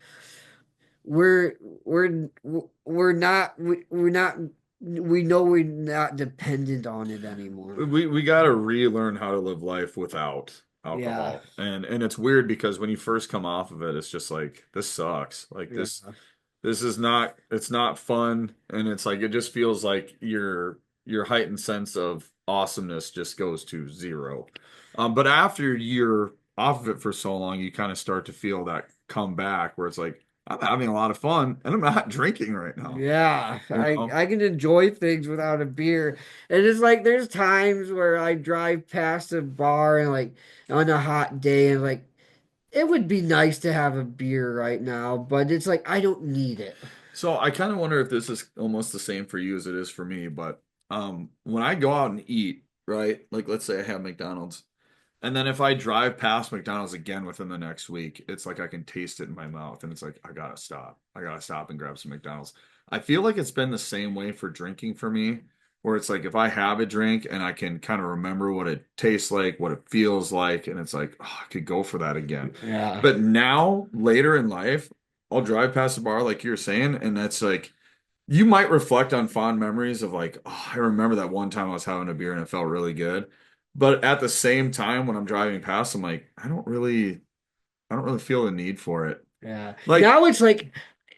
we're we're we're not we know we're not dependent on it anymore. We got to relearn how to live life without Yeah. alcohol. And it's weird because when you first come off of it, it's just like this sucks. Like Yeah. this is not it's not fun and it's like it just feels like your heightened sense of awesomeness just goes to zero. But after you're off of it for so long, you kind of start to feel that come back where it's like I'm having a lot of fun and I'm not drinking right now. Yeah, You I know? I can enjoy things without a beer. And it's like there's times where I drive past a bar and like on a hot day and like it would be nice to have a beer right now, but it's like I don't need it. So I kind of wonder if this is almost the same for you as it is for me, but when I go out and eat, right? Like let's say I have McDonald's, and then if I drive past McDonald's again within the next week, it's like I can taste it in my mouth and it's like I gotta stop. I gotta stop and grab some McDonald's. I feel like it's been the same way for drinking for me, where it's like if I have a drink and I can kind of remember what it tastes like, what it feels like, and it's like, oh, I could go for that again. Yeah. But now, later in life, I'll drive past the bar like you're saying, and that's like you might reflect on fond memories of like, oh, I remember that one time I was having a beer and it felt really good. But at the same time, when I'm driving past, I'm like, I don't really feel the need for it. Yeah. Like, Now it's like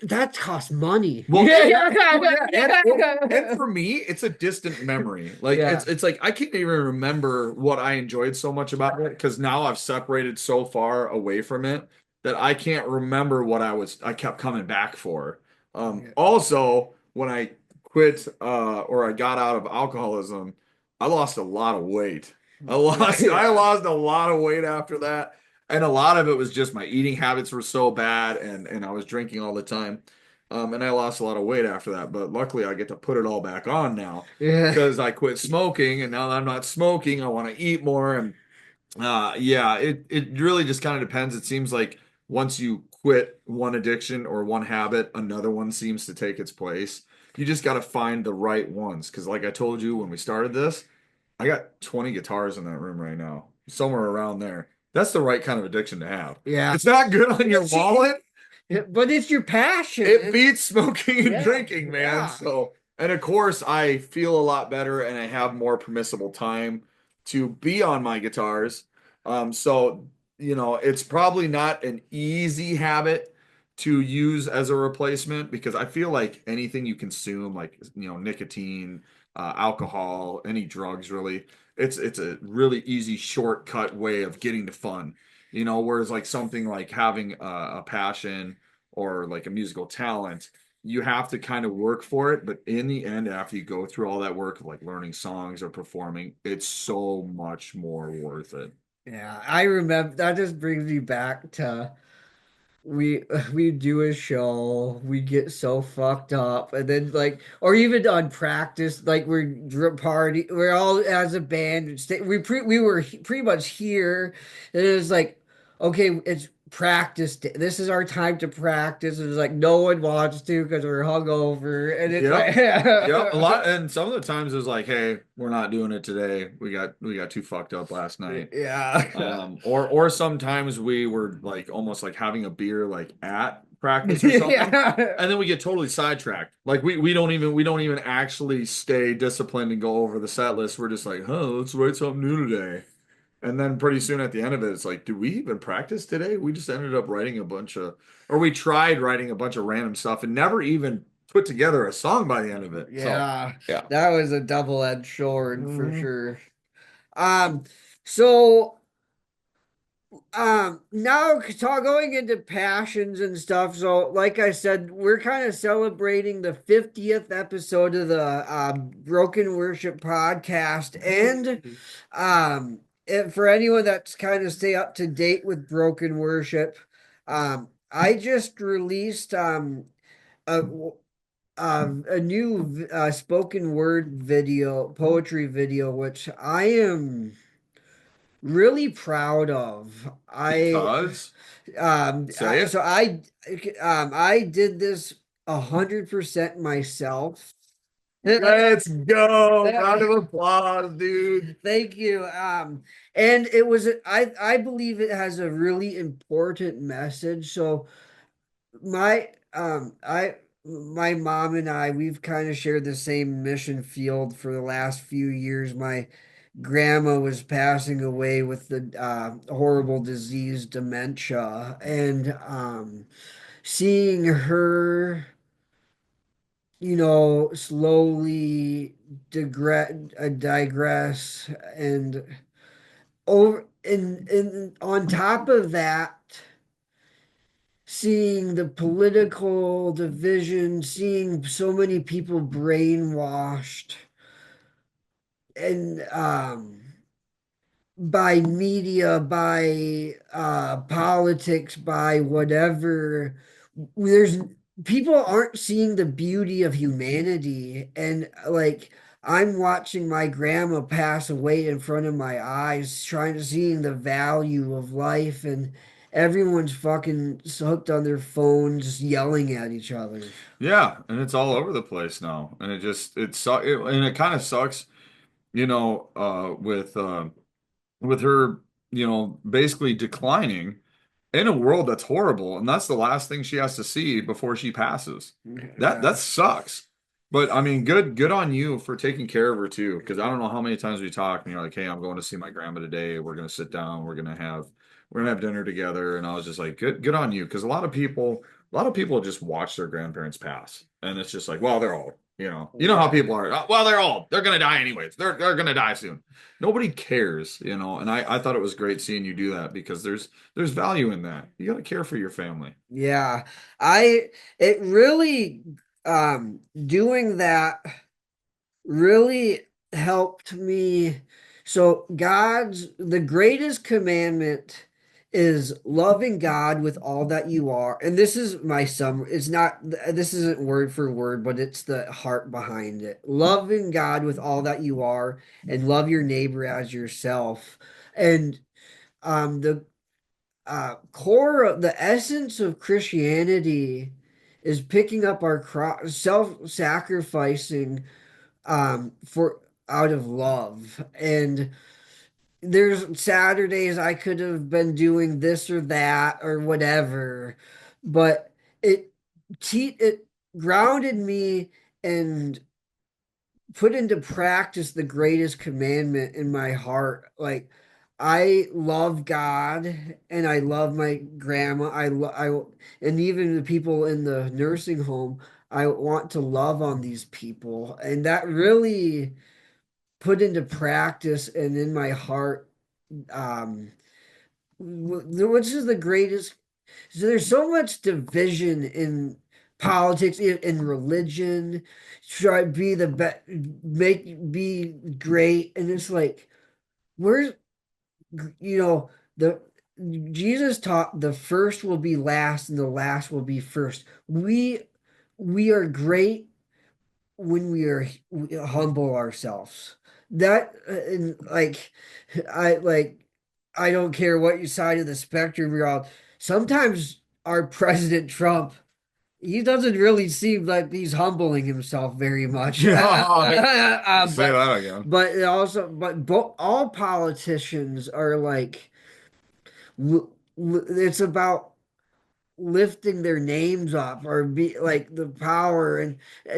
that costs money. well, Yeah. well, yeah, and for me, it's a distant memory. Like Yeah. it's like I can't even remember what I enjoyed so much about it because now I've separated so far away from it that I can't remember what I kept coming back for. Yeah. Also, when I quit or I got out of alcoholism, I lost a lot of weight. I Yeah. lost a lot of weight after that. And a lot of it was just my eating habits were so bad and I was drinking all the time. And I lost a lot of weight after that, but luckily I get to put it all back on now Yeah. because I quit smoking, and now that I'm not smoking, I want to eat more. And yeah, it really just kind of depends. It seems like once you quit one addiction or one habit, another one seems to take its place. You just got to find the right ones because, like I told you when we started this, I got 20 guitars in that room right now, somewhere around there. That's the right kind of addiction to have. Yeah. It's not good on your It's, wallet. but it's your passion. It beats smoking and Yeah. drinking, man. Yeah. So, and of course, I feel a lot better and I have more permissible time to be on my guitars. So, it's probably not an easy habit to use as a replacement because I feel like anything you consume, like, nicotine, alcohol, any drugs, really, it's a really easy shortcut way of getting to fun. Whereas like something like having a passion or like a musical talent, you have to kind of work for it. But in the end, after you go through all that work of like learning songs or performing, it's so much more worth it. Yeah. I remember that just brings me back to we we do a show, we get so fucked up, and then like, or even on practice, like we're all as a band, we were pretty much here, and it was like, okay, it's practice day. This is our time to practice. And it's like no one wants to because we're hungover, and it's like, Yep. Yep. A lot, and some of the times it was like, hey, we're not doing it today. We got too fucked up last night. yeah, Or sometimes we were like almost like having a beer like at practice or something, yeah, and then we get totally sidetracked. Like we don't even actually stay disciplined and go over the set list. We're just like, oh, let's write something new today. And then pretty soon at the end of it, it's like, did we even practice today? We just ended up writing a bunch of, or we tried writing a bunch of random stuff and never even put together a song by the end of it. So, yeah. yeah. That was a double-edged sword for Mhm. sure. Um, so now going into passions and stuff. So, like I said, we're kind of celebrating the 50th episode of the Broken Worship podcast, and for anyone that's kind of stay up to date with Broken Worship, I just released a a new spoken word video, poetry video, which I am really proud of. Because say So it. I did this 100% myself. Let's go. Round of That- applause, dude. Thank you. And it was I believe it has a really important message. So my I my mom and I, we've kind of shared the same mission field for the last few years. My grandma was passing away with the horrible disease dementia, and seeing her, slowly digress, and and on top of that, seeing the political division, seeing so many people brainwashed, and by media, by politics, by whatever. There's people aren't seeing the beauty of humanity, and like I'm watching my grandma pass away in front of my eyes, trying to seeing the value of life, and everyone's fucking hooked on their phones, yelling at each other. Yeah, and it's all over the place now. And and it kind of sucks, with her, basically declining in a world that's horrible, and that's the last thing she has to see before she passes. That Yeah. that sucks. But I mean, good on you for taking care of her too. Because I don't know how many times we talk and you're like, "Hey, I'm going to see my grandma today. We're gonna sit down. We're gonna have dinner together." And I was just like, "Good on you." Because a lot of people just watch their grandparents pass, and it's just like, "Well, they're old." You know how Yeah. people are. Well, they're old. They're gonna die anyways. They're gonna die soon. Nobody cares, you know. And I thought it was great seeing you do that because there's value in that. You got to care for your family. Yeah. I it really doing that really helped me. So the greatest commandment is loving God with all that you are. And this is my sum. It's not, this isn't word for word, but it's the heart behind it. Loving God with all that you are and love your neighbor as yourself. And the the essence of Christianity is picking up our cross, self-sacrificing for out of love. And there's Saturdays I could have been doing this or that or whatever, but it it grounded me and put into practice the greatest commandment in my heart. Like I love God and I love my grandma. And even the people in the nursing home. I want to love on these people, and that really put into practice and in my heart, um which is the greatest. So there's so much division in politics, in religion, try to be the best, be great, and it's like where's, you know, the Jesus taught the first will be last and the last will be first. We are great when we humble ourselves. That and I like I don't care what side of the spectrum you're on. Sometimes our President Trump, he doesn't really seem like he's humbling himself very much. Say that again. All politicians are like it's about lifting their names up or be like the power, and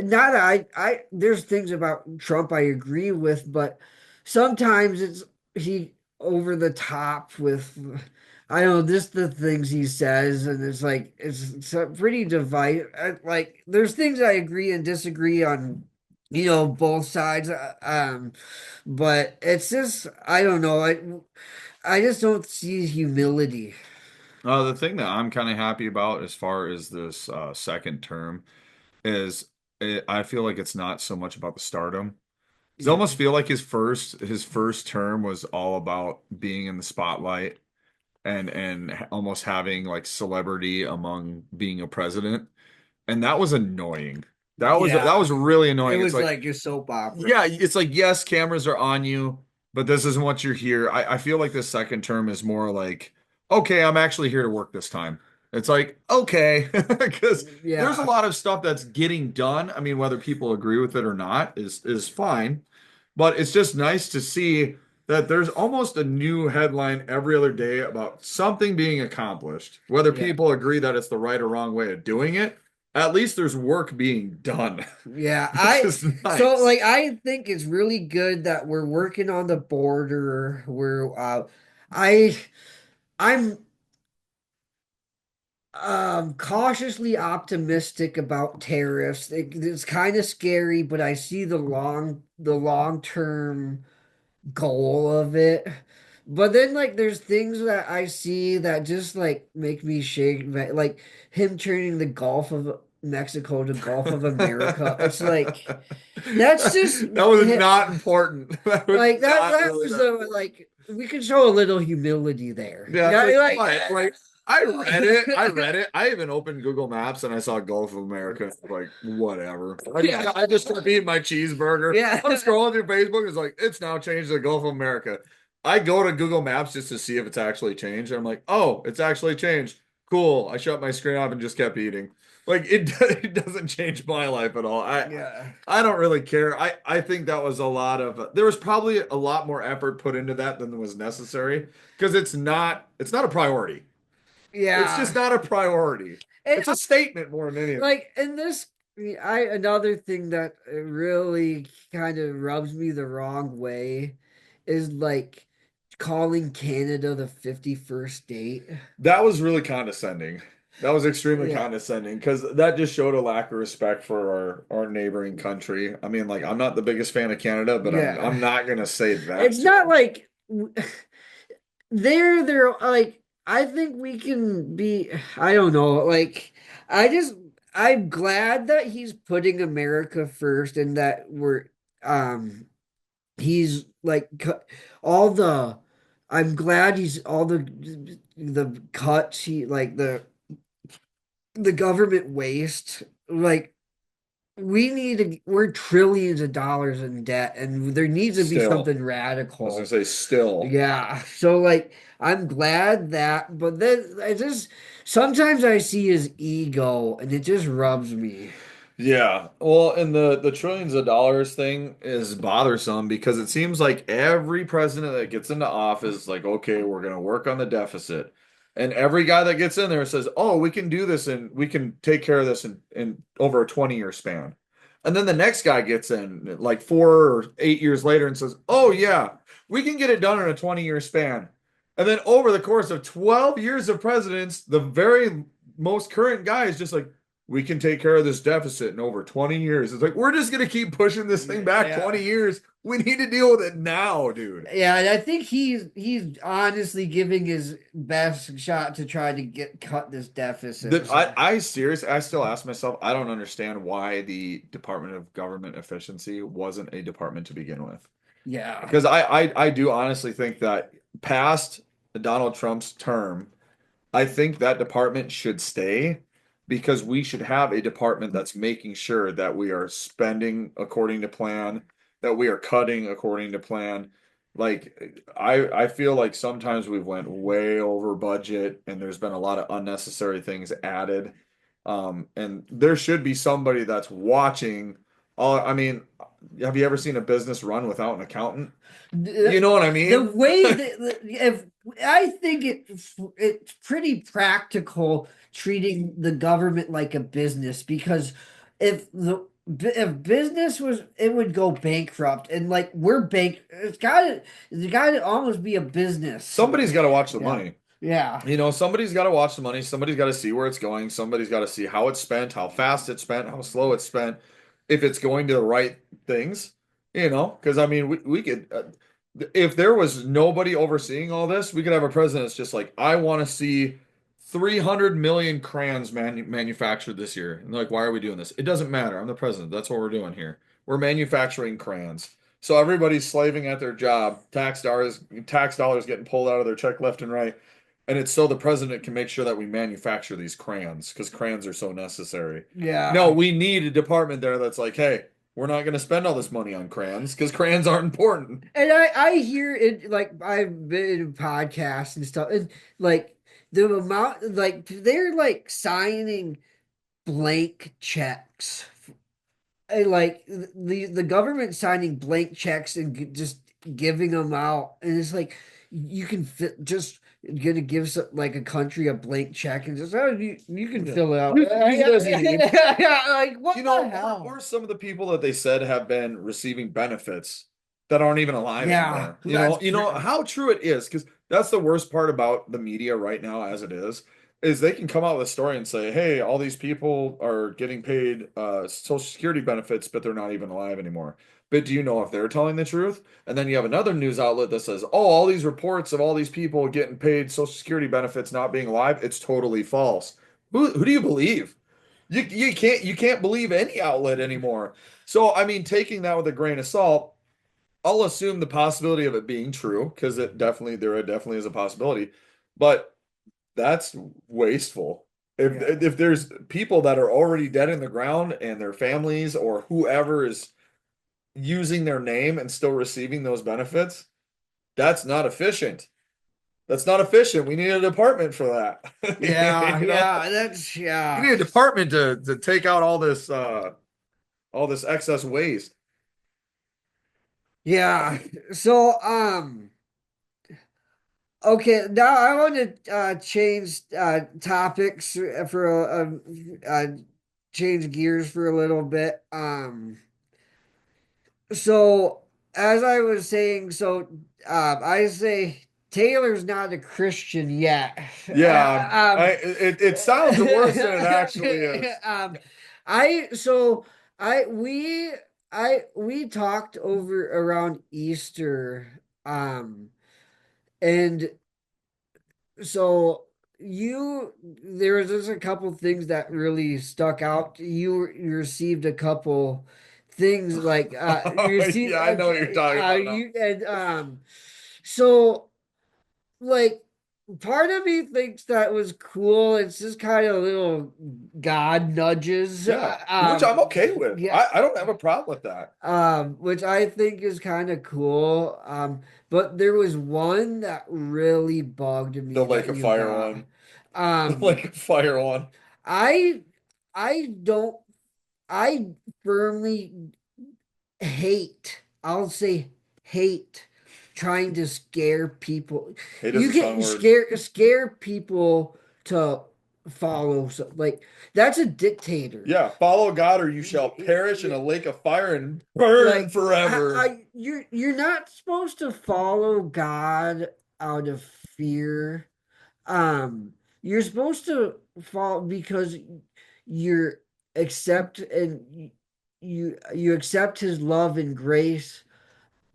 not I there's things about Trump I agree with, but sometimes it's he over the top with I don't know just the things he says, and it's like it's a pretty divide. Like there's things I agree and disagree on, both sides. But it's just I don't know. I just don't see humility. The thing that I'm kind of happy about as far as this second term is I feel like it's not so much about the stardom. 'Cause I Yeah. almost feel like his first term was all about being in the spotlight and almost having like celebrity among being a president. And that was annoying. That was Yeah. really It annoying. It's was like like a soap opera. yeah, it's like, yes, cameras are on you, but this isn't what you're here. I feel like this second term is more like, okay, I'm actually here to work this time. It's like, okay, because there's a Yeah. lot of stuff that's getting done. I mean, whether people agree with it or not is fine, but it's just nice to see that there's almost a new headline every other day about something being accomplished. Whether Yeah. people agree that it's the right or wrong way of doing it, at least there's work being done, Yeah. which is So nice. like I think it's really good that we're working on the border. I I'm cautiously optimistic about tariffs. It's kind of scary, but I see the long term goal of it. But then like there's things that I see that just like make me shake, like him turning the Gulf of Mexico to Gulf of America. It's like that's just That was not important. That was not that really was that the important. like we can show a little humility there. Yeah, Not like like what? Like I read it. I read it. I even opened Google Maps and I saw Gulf of America. Like whatever. yeah. I just started eating my cheeseburger. Yeah. I'm scrolling through Facebook. It's like it's now changed to Gulf of America. I go to Google Maps just to see if it's actually changed. I'm like, oh, it's actually changed. Cool. I shut my screen off and just kept eating. Like it doesn't change my life at all. Yeah. I don't really care. I think that was a lot of there was probably a lot more effort put into that than was necessary because it's not a priority. It's Yeah. just not a priority. And It's a statement more than anything. like in this. I another thing that really kind of rubs me the wrong way is like calling Canada the 51st state. That was really condescending. That was extremely Yeah. condescending because that just showed a lack of respect for our neighboring country. I mean, like I'm not the biggest fan of Canada, but Yeah. I'm not gonna say that It's to not them. like they're like I think we can be I don't know, like I just I'm glad that he's putting America first and that um he's like all the I'm glad he's all the cuts he like the government waste like we're trillions of dollars in debt and there needs to be Still, something I was gonna radical. say still. Yeah. So like I'm glad that but then I just sometimes I see his ego and it just rubs me. Yeah. Well, and the trillions of dollars thing is bothersome because it seems like every president that gets into office is like, okay, we're gonna work on the deficit. And every guy that gets in there says, oh, we can do this and we can take care of this in over a 20-year span. And then the next guy gets in like 4 or 8 years later and says, oh yeah, we can get it done in a 20-year span. And then over the course of 12 years of presidents, the very most current guy is just like, we can take care of this deficit in over 20 years. It's like, we're just going to keep pushing this thing back Yeah. 20 years. We need to deal with it now, dude. Yeah, and I think he's honestly giving his best shot to try to get cut this deficit. That So I seriously, I still ask myself, I don't understand why the Department of Government Efficiency wasn't a department to begin with. yeah. Because I do honestly think that past Donald Trump's term, I think that department should stay because we should have a department that's making sure that we are spending according to plan, that we are cutting according to plan. Like I feel like sometimes we've went way over budget and there's been a lot of unnecessary things added. And there should be somebody that's watching all, I mean, have you ever seen a business run without an accountant? You The, know what I the mean? way that if I think it's pretty practical treating the government like a business because if business was it would go bankrupt and like we're bank it's got to almost be a business. Somebody's got to watch the Yeah. money. Yeah. You know, somebody's got to watch the money. Somebody's got to see where it's going. Somebody's got to see how it's spent, how fast it's spent, how slow it's spent, if it's going to the right things, you know, because I mean, we could, if there was nobody overseeing all this, we could have a president that's just like, I want to see 300 million crayons manufactured this year. And they're like, why are we doing this? It doesn't matter. I'm the president. That's what we're doing here. We're manufacturing crayons. So everybody's slaving at their job, tax dollars getting pulled out of their check left and right. And it's so the president can make sure that we manufacture these crayons because crayons are so necessary. No, Yeah. we need a department there that's like, hey, we're not going to spend all this money on crayons because crayons aren't important. And I hear it like I've been in podcasts and stuff and like the amount like they're like signing blank checks. And, like the government signing blank checks and just giving them out, and it's like you can fit just gonna give like a country a blank check and just oh you can Yeah. fill it out. Use it as you need. Like what You the know, or hell? some of the people that they said have been receiving benefits that aren't even alive Yeah, anymore. that's You know how true it is because that's the worst part about the media right now, as it is they can come out with a story and say, "Hey, all these people are getting paid Social Security benefits, but they're not even alive anymore." But do you know if they're telling the truth? And then you have another news outlet that says, "Oh, all these reports of all these people getting paid Social Security benefits not being alive, it's totally false." Who do you believe? You can't believe any outlet anymore. So I mean, taking that with a grain of salt, I'll assume the possibility of it being true because there definitely is a possibility, but that's wasteful. yeah. If there's people that are already dead in the ground and their families or whoever is using their name and still receiving those benefits, that's not efficient. That's not efficient. We need a department for that. Yeah, You know, yeah, that's we yeah. need a department to take out all this excess waste. Yeah. So okay, now I want to change topics for change gears for a little bit. So as I was saying, I say Taylor's not a Christian yet. Yeah, it sounds worse than it actually is. Um, I so I we talked over around Easter, and so there was just a couple things that really stuck out. You received a couple things like you received Yeah, I know what you're talking about now. you and so like part of me thinks that was cool. It's just kind of little God nudges. Yeah, which I'm okay with. Yeah, I don't have a problem with that. which I think is kind of cool. But there was one that really bugged The me Lake that of you Fire got. one. The Um, Lake of Fire one. I I don't I firmly I'll say hate trying to scare people. Hate is You a strong can word. scare people to follow. So, like that's a dictator. Yeah, follow God or you shall perish in a lake of fire and burn Like forever. you're not supposed to follow God out of fear. You're supposed to follow because you're accept and you accept his love and grace,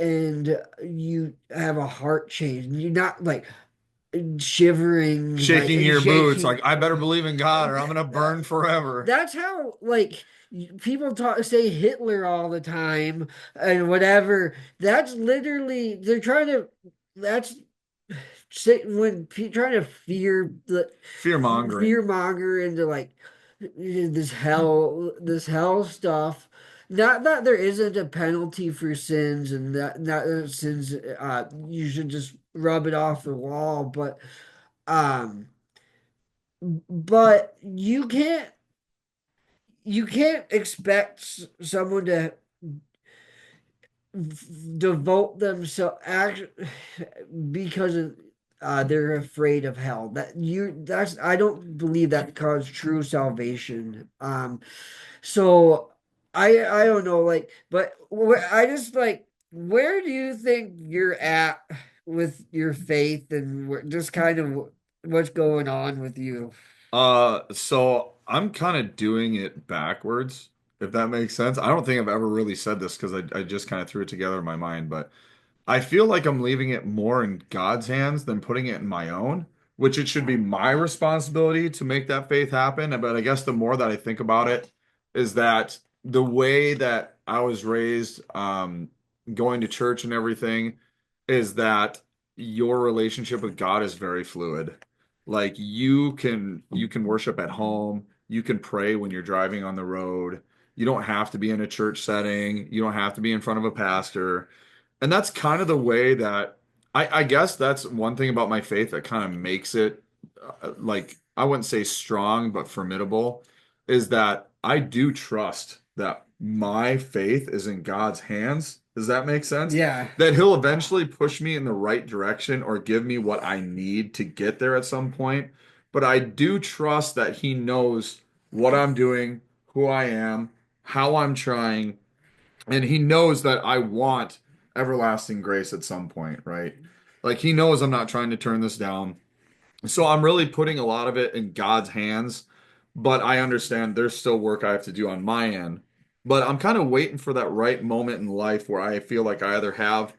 and you have a heart change. You're not like shivering, like Shaking and your boots, shaking. like I better believe in God or I'm gonna burn forever. That's how like people say Hitler all the time and whatever. That's literally they're trying to. That's trying to Fear mongering. fear monger into like this hell stuff. Not that there isn't a penalty for sins, and that not that sins you should just rub it off the wall, um but you can't expect someone to devote themselves because they're afraid of hell. That's I don't believe that causes true salvation. So I don't know, like, but I just like, where do you think you're at with your faith and just kind of what's going on with you? So I'm kind of doing it backwards, if that makes sense. I don't think I've ever really said this because I just kind of threw it together in my mind, but I feel like I'm leaving it more in God's hands than putting it in my own, which it should be my responsibility to make that faith happen. But I guess the more that I think about it, is that the way that I was raised, going to church and everything, is that your relationship with God is very fluid. Like you can worship at home, you can pray when you're driving on the road. You don't have to be in a church setting. You don't have to be in front of a pastor. And that's kind of the way that I guess that's one thing about my faith that kind of makes it like I wouldn't say strong, but formidable, is that I do trust that my faith is in God's hands. Does that make sense? Yeah. That He'll eventually push me in the right direction or give me what I need to get there at some point. But I do trust that He knows what I'm doing, who I am, how I'm trying, and he knows that I want everlasting grace at some point, right? Like he knows I'm not trying to turn this down. So I'm really putting a lot of it in God's hands, but I understand there's still work I have to do on my end. But I'm kind of waiting for that right moment in life where I feel like I either have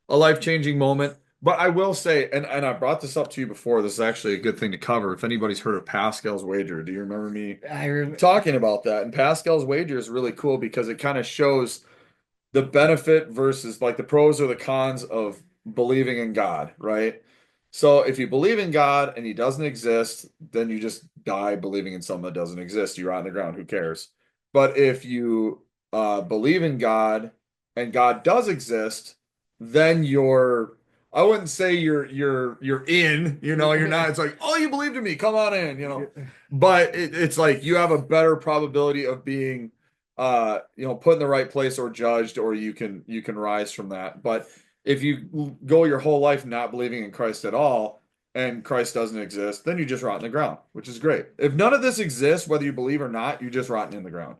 a life-changing moment. But I will say, and I brought this up to you before, this is actually a good thing to cover. If anybody's heard of Pascal's wager, do you remember me I rem talking about that? And Pascal's wager is really cool because it kind of shows the benefit versus like the pros or the cons of believing in God, right? So if you believe in God and he doesn't exist, then you just die believing in something that doesn't exist. You rot in the ground, who cares? But if you believe in God and God does exist, then I wouldn't say you're in, you're not. It's like, oh, you believed in me, come on in. But it's like you have a better probability of being put in the right place or judged, or you can rise from that. But if you go your whole life not believing in Christ at all, and Christ doesn't exist, then you just rot in the ground, which is great. If none of this exists, whether you believe or not, you're just rotting in the ground.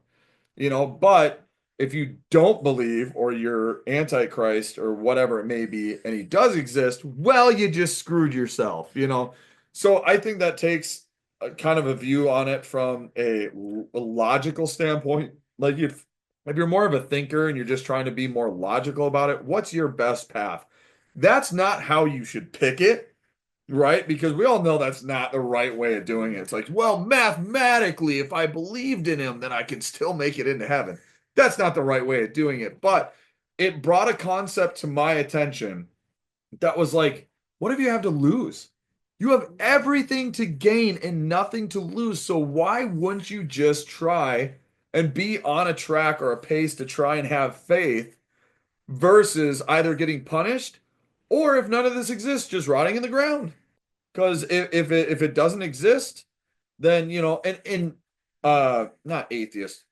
But if you don't believe or you're antichrist or whatever it may be, and he does exist, well, you just screwed yourself. So I think that takes a kind of a view on it from a logical standpoint. Like if you're more of a thinker and you're just trying to be more logical about it, what's your best path? That's not how you should pick it. Right? Because we all know that's not the right way of doing it. It's like, well, mathematically, if I believed in him, then I can still make it into heaven. That's not the right way of doing it. But it brought a concept to my attention that was like, what if you have to lose? You have everything to gain and nothing to lose. So why wouldn't you just try and be on a track or a pace to try and have faith versus either getting punished or if none of this exists, just rotting in the ground? Because if it doesn't exist, then and not atheist.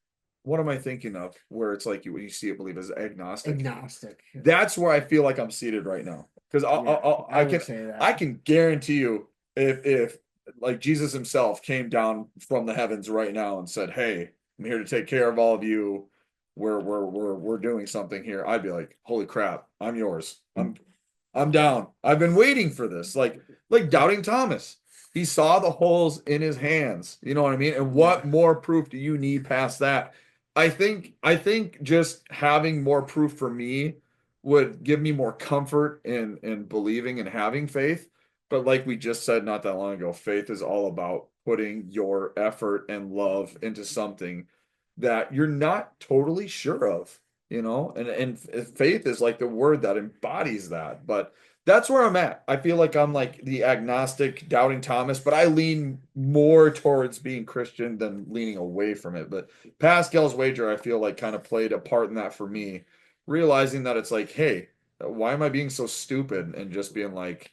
What am I thinking of? Where it's like when you see it, believe as agnostic. Agnostic. That's where I feel like I'm seated right now. Because Yeah, I I would can say I that. can guarantee you if like Jesus himself came down from the heavens right now and said, "Hey, I'm here to take care of all of you. We're doing something here." I'd be like, "Holy crap, I'm yours. I'm down. I've been waiting for this." Like doubting Thomas. He saw the holes in his hands. You know what I mean? And what Yeah. more proof do you need past that? I think just having more proof for me would give me more comfort in believing and having faith. But like we just said not that long ago, faith is all about putting your effort and love into something that you're not totally sure of. And faith is like the word that embodies that. But that's where I'm at. I feel like I'm like the agnostic, doubting Thomas, but I lean more towards being Christian than leaning away from it. But Pascal's wager, I feel like kind of played a part in that for me, realizing that it's like, hey, why am I being so stupid and just being like,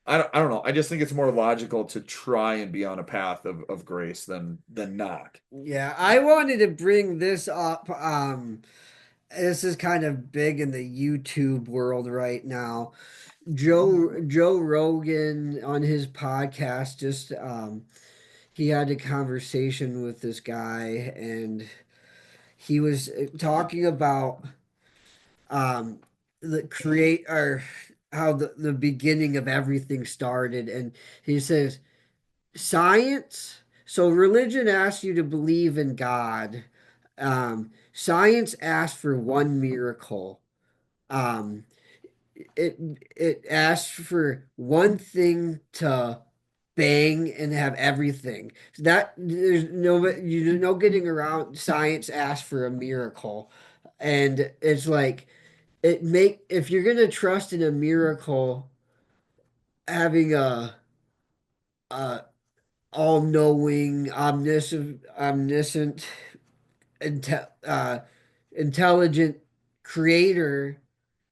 I don't know. I just think it's more logical to try and be on a path of grace than not. Yeah, I wanted to bring this up. This is kind of big in the YouTube world right now. Joe Rogan on his podcast just he had a conversation with this guy and he was talking about um the create or how the beginning of everything started, and he says science, so religion asks you to believe in God. Science asks for one miracle. um it it asks for one thing to bang and have everything. That there's no getting around. Science asks for a miracle, and it's like it make if you're gonna trust in a miracle, having a all-knowing, omniscient, inte intelligent creator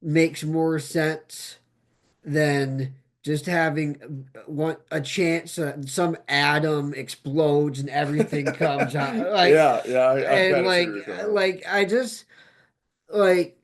makes more sense than just having one a chance some atom explodes and everything comes out like Yeah, I and kind of see where you're coming from. I just like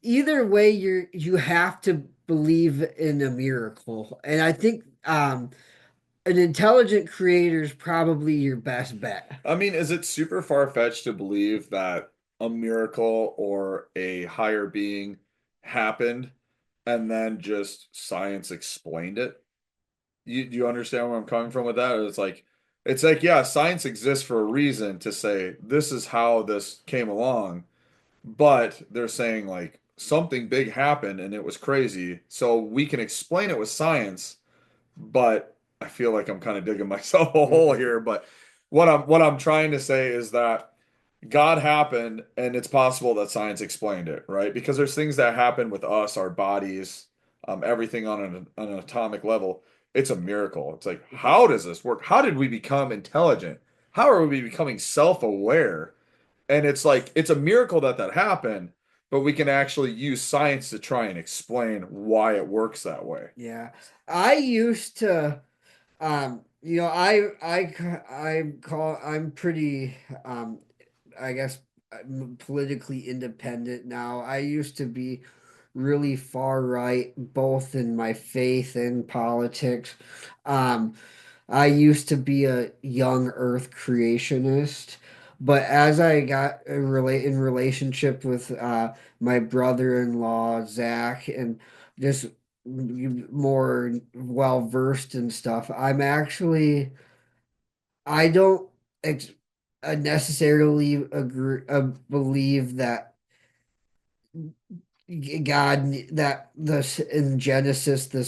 either way you have to believe in a miracle, and I think an intelligent creator is probably your best bet. I mean, is it super far-fetched to believe that a miracle or a higher being happened and then just science explained it? Do you understand where I'm coming from with that? It's like, yeah, science exists for a reason to say this is how this came along, but they're saying like something big happened and it was crazy. So we can explain it with science, but I feel like I'm kind of digging myself a hole Mhm. here. But what I'm trying to say is that God happened, and it's possible that science explained it, right? Because there's things that happen with us, our bodies, everything on an atomic level. It's a miracle. It's like, how does this work? How did we become intelligent? How are we becoming self-aware? And it's like it's a miracle that that happened, but we can actually use science to try and explain why it works that way. Yeah, I used to I'm pretty I guess I'm politically independent now. I used to be really far right, both in my faith and politics. Um, I used to be a young Earth creationist, but as I got in relationship with my brother-in-law Zach and just more well versed in stuff, I don't ex necessarily believe that God that the in Genesis the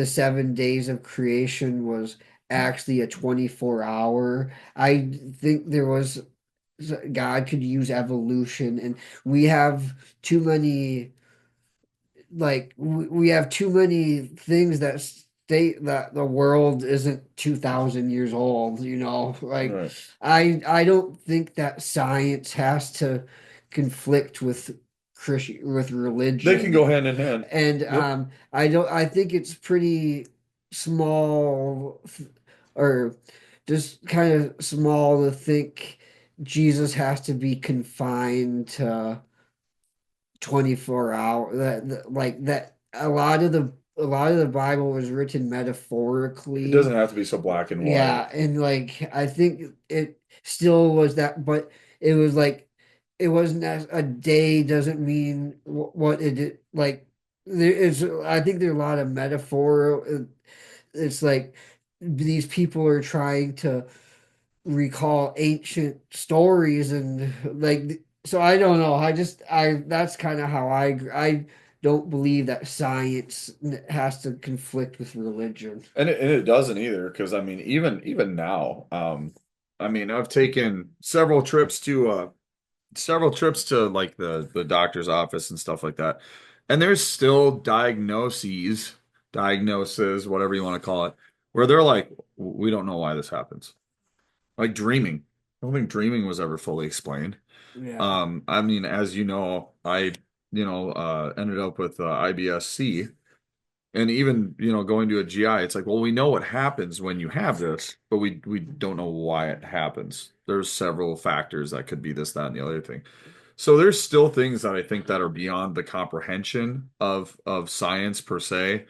7 days of creation was actually a 24 hour. I think there was God could use evolution, and we have too many we have too many things that state that the world isn't 2000 years old, like Right. I don't think that science has to conflict with with They can religion. go hand in hand. And Yep. I think it's pretty small or just kind of small to think Jesus has to be confined to 24 hour like that a lot of the Bible was written It metaphorically. doesn't have to be so black and white. Yeah, and like I think it still was that, but it was like it wasn't as a day doesn't mean what like there is. I think there are a lot of metaphor. It's like these people are trying to recall ancient stories and like so I don't know. I that's kind of how I don't believe that science has to conflict with religion. And it doesn't either, because I mean, even now, I mean, I've taken several trips to like the doctor's office and stuff like that. And there's still diagnoses, whatever you want to call it, where they're like, we don't know why this happens. Like dreaming. I don't think dreaming was ever fully explained. Yeah. I mean, as you know, I, ended up with IBS-C. And even, going to a GI, it's like, well, we know what happens when you have this, but we don't know why it happens. There's several factors that could be this, that, and the other thing. So there's still things that I think that are beyond the comprehension of science per se.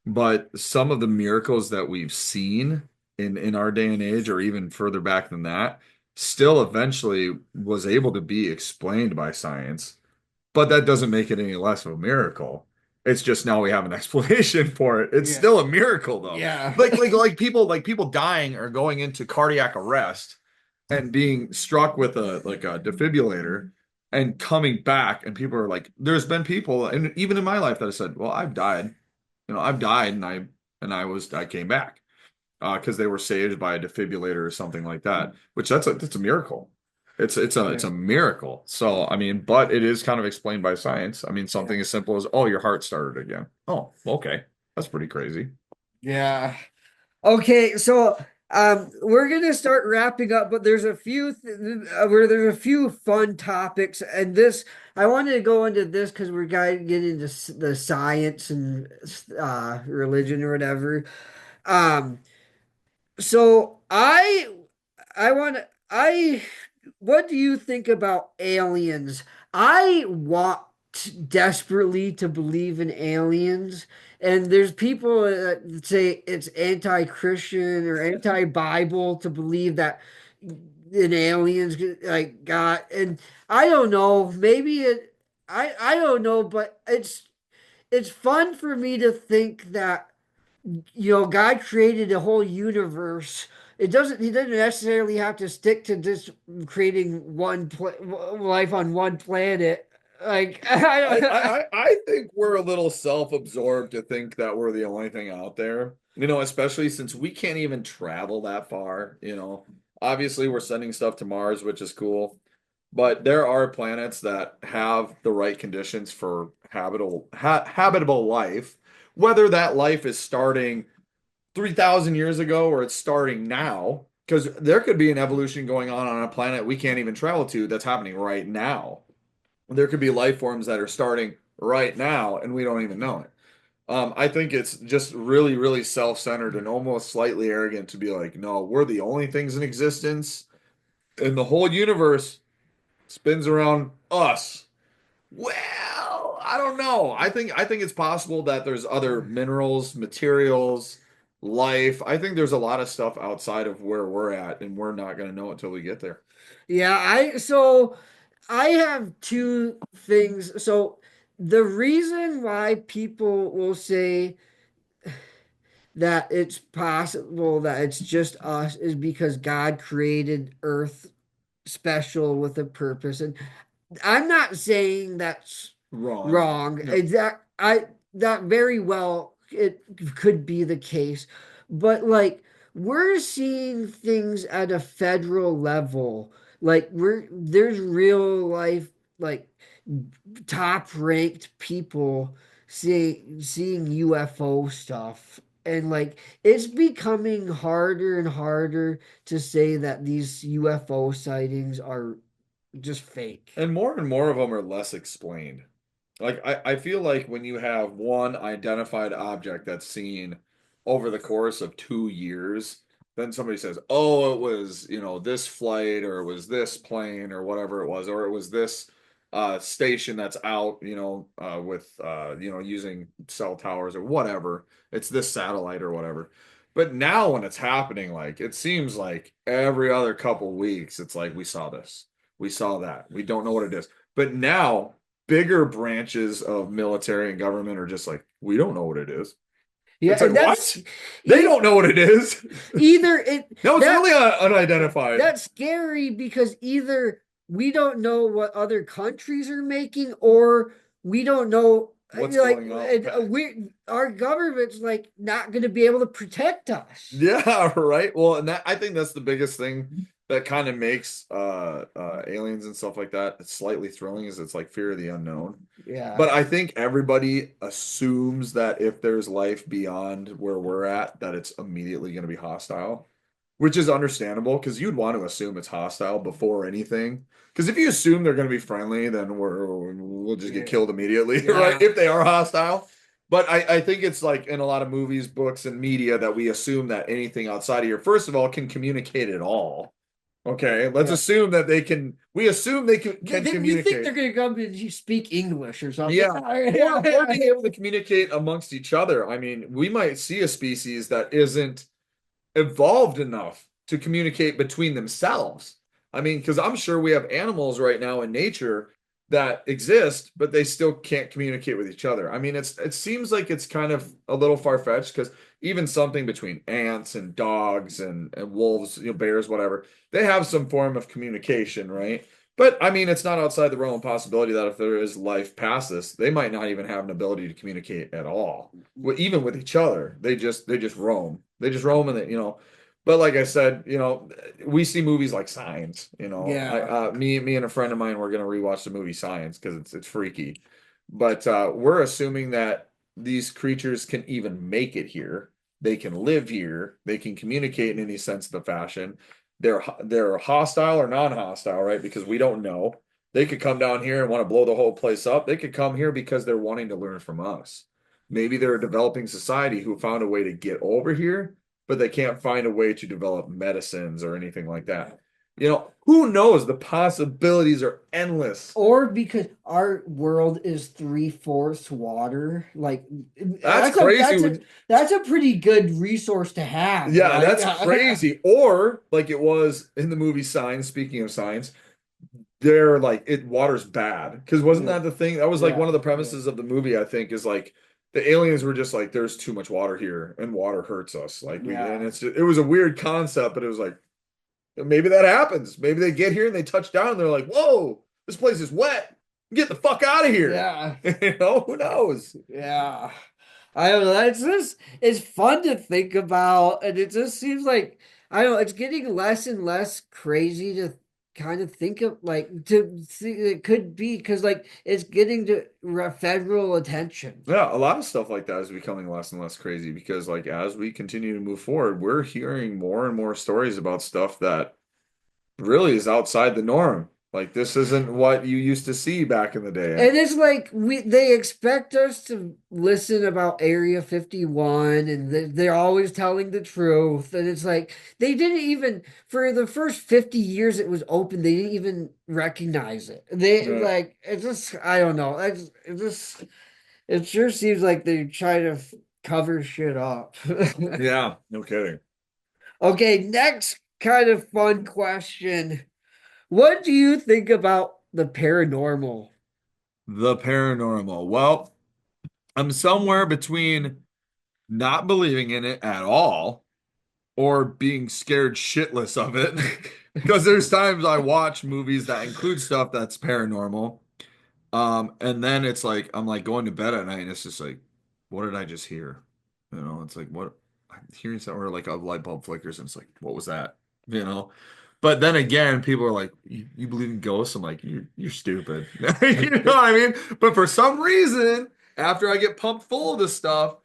But some of the miracles that we've seen in our day and age, or even further back than that, still eventually was able to be explained by science. But that doesn't make it any less of a miracle. It's just now we have an explanation for it. It's Yeah. still a miracle though. Yeah. Like people dying or going into cardiac arrest and being struck with a defibrillator and coming back, and people are like, there's been people, and even in my life, that have said, well, I've died. I've died, and I came back because they were saved by a defibrillator or something like that, which that's a miracle. It's a Yeah. miracle. So I mean, but it is kind of explained by science. I mean, Yeah. something as simple as, oh, your heart started again. Oh, okay. That's pretty crazy. Yeah. Okay, so we're gonna start wrapping up, but there's a few where there's a few fun topics, and this I wanted to go into this because we're going to get into the science and religion or whatever. Um, so I want I what do you think about aliens? I want desperately to believe in aliens, and there's people that say it's anti-Christian or anti-Bible to believe that an aliens like God, and I don't know, maybe I don't know, but it's fun for me to think that God created a whole universe. He doesn't necessarily have to stick to just creating life on one planet. Like, I think we're a little self-absorbed to think that we're the only thing out there. Especially since we can't even travel that far. Obviously we're sending stuff to Mars, which is cool, but there are planets that have the right conditions for habitable life, whether that life is starting 3,000 years ago or it's starting now, because there could be an evolution going on a planet we can't even travel to that's happening right now. There could be life forms that are starting right now and we don't even know it. I think it's just really, really self-centered and almost slightly arrogant to be like, no, we're the only things in existence, and the whole universe spins around us. Well, I don't know. I think it's possible that there's other minerals, materials, life. I think there's a lot of stuff outside of where we're at, and we're not going to know it until we get there. Yeah, so I have two things. So the reason why people will say that it's possible that it's just us is because God created Earth special with a purpose. And I'm not saying that's Wrong. wrong. Yep. That very well it could be the case, but like we're seeing things at a federal level. Like there's real life like top ranked people seeing UFO stuff. And like it's becoming harder and harder to say that these UFO sightings are just fake. And more of them are less explained. Like I feel like when you have one identified object that's seen over the course of 2 years, then somebody says, "Oh, it was, this flight or it was this plane or whatever it was, or it was this station that's out, with using cell towers or whatever. It's this satellite or whatever." But now when it's happening, like it seems like every other couple weeks, it's like we saw this, we saw that, we don't know what it is. But now bigger branches of military and government are just like, we don't know what it is. Yeah, It's like, and that's what? They e- don't know what it is. either it No, it's that really unidentified. that's scary because either we don't know what other countries are making or we don't know What's like going on? we our government's like not going to be able to protect us. Yeah, right. Well, and that I think that's the biggest thing that kind of makes aliens and stuff like that slightly thrilling is it's like fear of the unknown. Yeah. But I think everybody assumes that if there's life beyond where we're at, that it's immediately going to be hostile, which is understandable because you'd want to assume it's hostile before anything. Because if you assume they're going to be friendly, then we'll just get Yeah. killed immediately, right? Yeah. If they are hostile. But I think it's like in a lot of movies, books, and media that we assume that anything outside of here, first of all, can communicate at all. Okay, let's Yeah. assume that they can. We assume they can We think communicate. they're going to come and speak English or something. Yeah, or being able to communicate amongst each other. I mean, we might see a species that isn't evolved enough to communicate between themselves. I mean, because I'm sure we have animals right now in nature that exist, but they still can't communicate with each other. I mean, it seems like it's kind of a little far-fetched because even something between ants and dogs and wolves, bears, whatever, they have some form of communication, right? But I mean, it's not outside the realm of possibility that if there is life past this, they might not even have an ability to communicate at all. Well, even with each other, they just roam. They just roam and But like I said, we see movies like Signs. Yeah. Me and a friend of mine we're gonna rewatch the movie Signs because it's freaky. But we're assuming that these creatures can even make it here. They can live here. They can communicate in any sense of the fashion. They're hostile or non-hostile, right? Because we don't know. They could come down here and want to blow the whole place up. They could come here because they're wanting to learn from us. Maybe they're a developing society who found a way to get over here, but they can't find a way to develop medicines or anything like that. Who knows? The possibilities are endless. Or because our world is three-fourths water, like That's crazy. that's a pretty good resource to have, Yeah, right? that's crazy. Or like it was in the movie Signs, speaking of Signs, they're like water's bad. Because wasn't Yeah, that the thing? That was like one yeah, of the yeah, premises of the movie, I think, is like the aliens were just like, there's too much water here and water hurts us. And yeah. it was a weird concept, but it was like, maybe that happens. Maybe they get here and they touch down and they're like, whoa, this place is wet. Get the fuck out of here. Yeah. Who knows? Yeah. I don't know. It's fun to think about, and it just seems like I don't know, it's getting less and less crazy to kind of think of like to see it could be because like it's getting to federal attention. Yeah, a lot of stuff like that is becoming less and less crazy because, like, as we continue to move forward, we're hearing more and more stories about stuff that really is outside the norm. Like this isn't what you used to see back in the day. And it's like they expect us to listen about Area 51 and they're always telling the truth. And it's like they didn't even for the first 50 years it was open, they didn't even recognize it. They Right. like it just I don't know. It just it sure seems like they try to cover shit up. Yeah, no kidding. Okay, next kind of fun question. What do you think about the paranormal? The paranormal. Well, I'm somewhere between not believing in it at all or being scared shitless of it. Because there's times I watch movies that include stuff that's paranormal. And then it's like I'm like going to bed at night and it's just like, what did I just hear? You know, it's like what I'm hearing something or like a light bulb flickers and it's like, what was that? You know? But then again, people are like, you believe in ghosts? I'm like, you're stupid. You know what I mean? But for some reason, after I get pumped full of this stuff,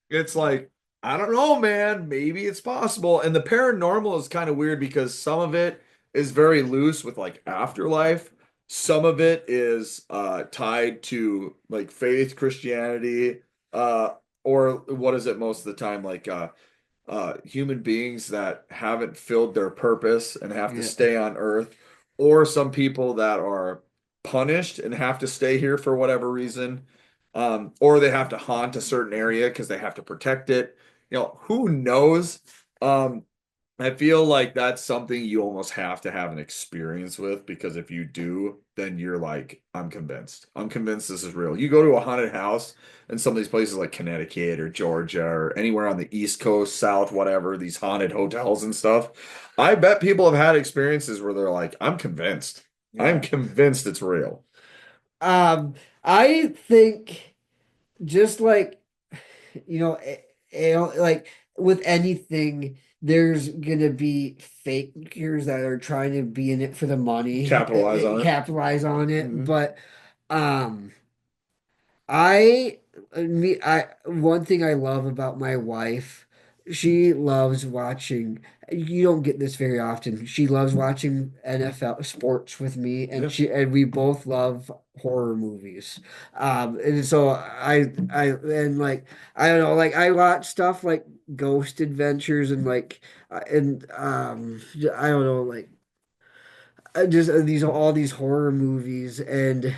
it's like, I don't know, man. Maybe it's possible. And the paranormal is kind of weird because some of it is very loose with like afterlife. Some of it is tied to like faith, Christianity, uh, or what is it most of the time? Like human beings that haven't filled their purpose and have to Yeah. stay on Earth, or some people that are punished and have to stay here for whatever reason, or they have to haunt a certain area because they have to protect it. You know, who knows? Um, I feel like that's something you almost have to have an experience with because if you do, then you're like, I'm convinced. I'm convinced this is real. You go to a haunted house in some of these places like Connecticut or Georgia or anywhere on the East Coast, South, whatever, these haunted hotels and stuff. I bet people have had experiences where they're like, I'm convinced. I'm Yeah. convinced it's real. Um, I think just like you know, like with anything, there's gonna be fakers that are trying to be in it for the money, Capitalize on it. capitalize on it. Hmm. But um, I, one thing I love about my wife, she loves watching. You don't get this very often. She loves watching NFL sports with me, and Yeah. and we both love horror movies. And so and like I don't know, like I watch stuff like Ghost Adventures and like and I don't know, like just these all these horror movies, and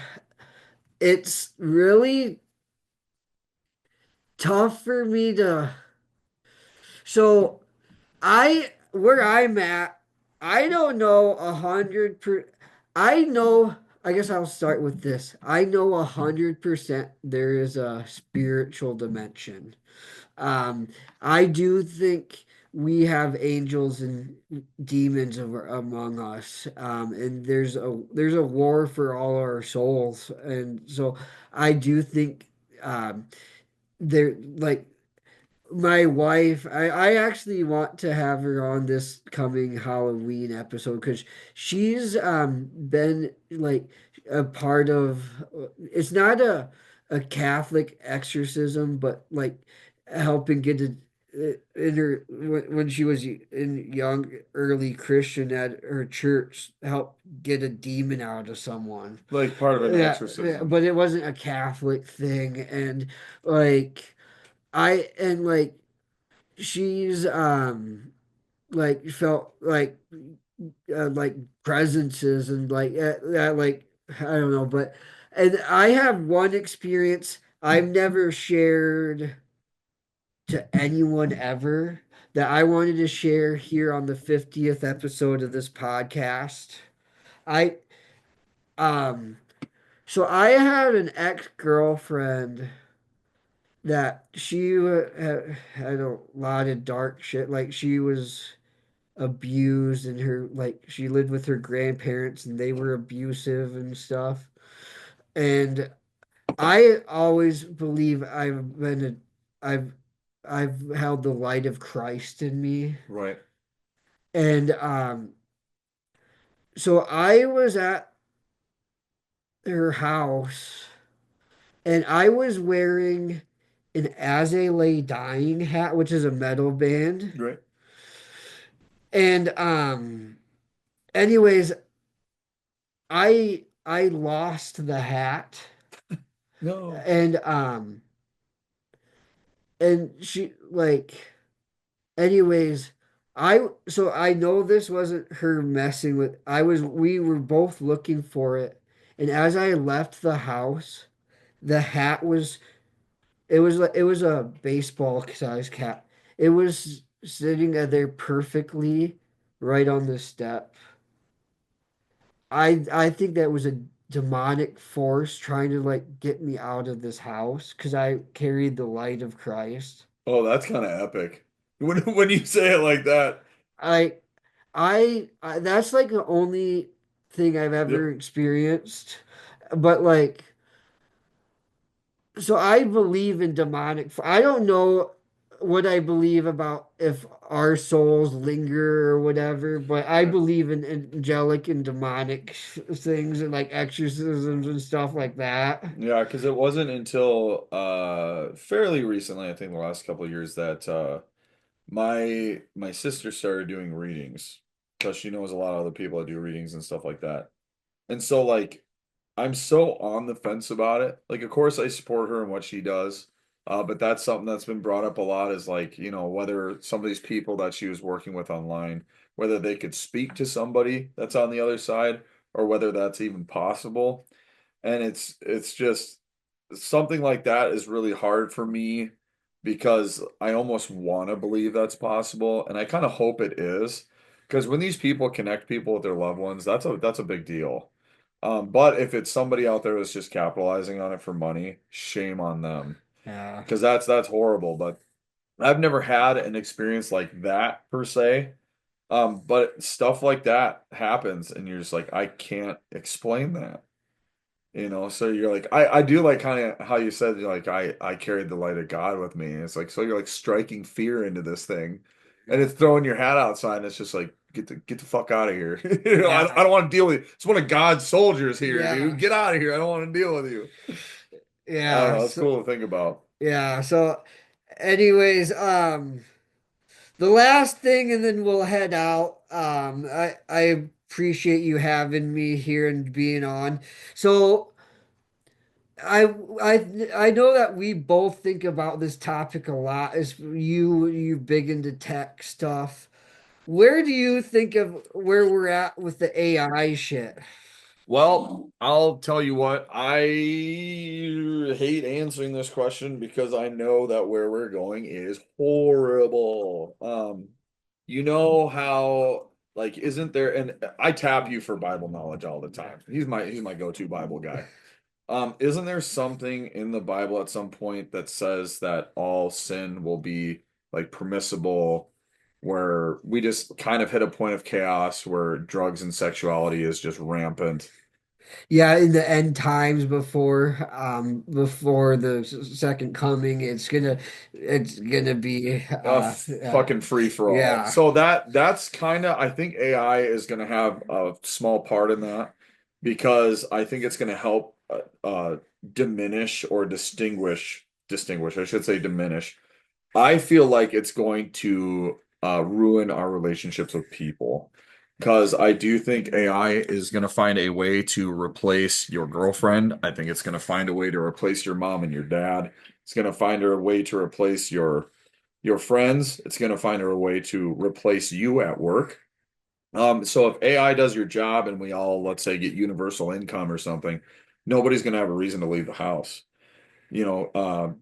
it's really tough for me to so where I'm at, I don't know 100 per I know I guess I'll start with this. I know 100% there is a spiritual dimension. Um, I do think we have angels and demons among us. And there's a war for all our souls. And so I do think there like my wife, I actually want to have her on this coming Halloween episode because she's been like a part of it's not a Catholic exorcism, but like helping get a in her when she was in young early Christian at her church help get a demon out of someone. Like part of an Yeah, yeah, exorcism. but it wasn't a Catholic thing, and like like she's like felt like presences and like I don't know, but and I have one experience I've never shared to anyone ever that I wanted to share here on the 50th episode of this podcast. I um so I had an ex-girlfriend that had a lot of dark shit. Like she was abused and her like she lived with her grandparents and they were abusive and stuff. And I always believe I've I've held the light of Christ in me. Right. And so I was at her house and I was wearing an As I Lay Dying hat, which is a metal band. Right. And anyways, I lost the hat No. and she like anyways, I know this wasn't her messing with we were both looking for it. And as I left the house, the hat was it was a baseball size cap. It was sitting there perfectly right on the step. I think that was a demonic force trying to like get me out of this house because I carried the light of Christ. Oh, that's kind of epic. When you say it like that. I I that's like the only thing I've ever Yep. experienced. But like, so I believe in demonic. I don't know what I believe about if our souls linger or whatever, but I believe in angelic and demonic things and like exorcisms and stuff like that. Yeah, because it wasn't until fairly recently, I think the last couple of years, that my sister started doing readings because she knows a lot of other people that do readings and stuff like that. And so like I'm so on the fence about it. Like of course I support her and what she does. But that's something that's been brought up a lot is like, whether some of these people that she was working with online, whether they could speak to somebody that's on the other side or whether that's even possible. And it's just something like that is really hard for me because I almost want to believe that's possible, and I kind of hope it is. Because when these people connect people with their loved ones, that's a big deal. But if it's somebody out there that's just capitalizing on it for money, shame on them. Yeah. Because that's horrible. But I've never had an experience like that per se. But stuff like that happens, and you're just like, I can't explain that. So you're like, I do like kind of how you said, you're like, I carried the light of God with me. And it's like, so you're like striking fear into this thing and it's throwing your hat outside. And it's just like, get the fuck out of here. Yeah. I don't want to deal with you. It's one of God's soldiers here, dude. Yeah. Get out of here. I don't want to deal with you. I don't Yeah. know. It's So cool to think about. yeah. So anyways, the last thing, and then we'll head out. I appreciate you having me here and being on. So I I know that we both think about this topic a lot. Is you big into tech stuff? Where do you think of where we're at with the AI shit? Well, I'll tell you what, I hate answering this question because I know that where we're going is horrible. You know how like isn't there and I tap you for Bible knowledge all the time. He's my go-to Bible guy. Isn't there something in the Bible at some point that says that all sin will be like permissible, where we just kind of hit a point of chaos where drugs and sexuality is just rampant? Yeah, in the end times before the second coming, it's gonna be Fucking free for all. yeah. So that's kind of I think AI is going to have a small part in that because I think it's going to help diminish or distinguish I should say diminish. I feel like it's going to ruin our relationships with people because I do think AI is going to find a way to replace your girlfriend. I think it's going to find a way to replace your mom and your dad. It's going to find a way to replace your friends. It's going to find a way to replace you at work. So if AI does your job and we all, let's say, get universal income or something, nobody's going to have a reason to leave the house. You know,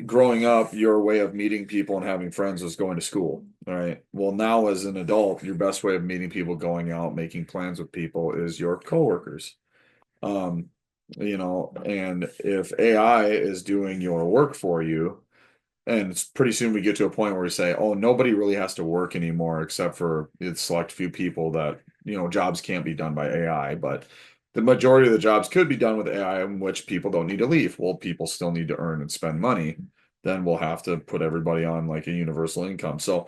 growing up, your way of meeting people and having friends was going to school. All right. Well, now as an adult, your best way of meeting people, going out, making plans with people is your coworkers. Um, and if AI is doing your work for you, and it's pretty soon we get to a point where we say, oh, nobody really has to work anymore except for a select few people that, jobs can't be done by AI, but the majority of the jobs could be done with AI in which people don't need to leave. Well, people still need to earn and spend money. Then we'll have to put everybody on like a universal income. So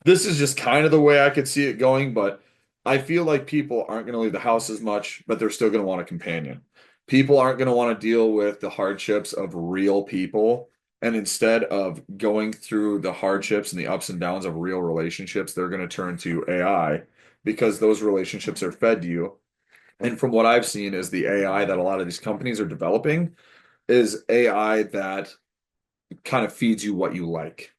this is just kind of the way I could see it going, but I feel like people aren't going to leave the house as much, but they're still going to want a companion. People aren't going to want to deal with the hardships of real people. And instead of going through the hardships and the ups and downs of real relationships, they're going to turn to AI because those relationships are fed to you. And from what I've seen is the AI that a lot of these companies are developing is AI that kind of feeds you what you like.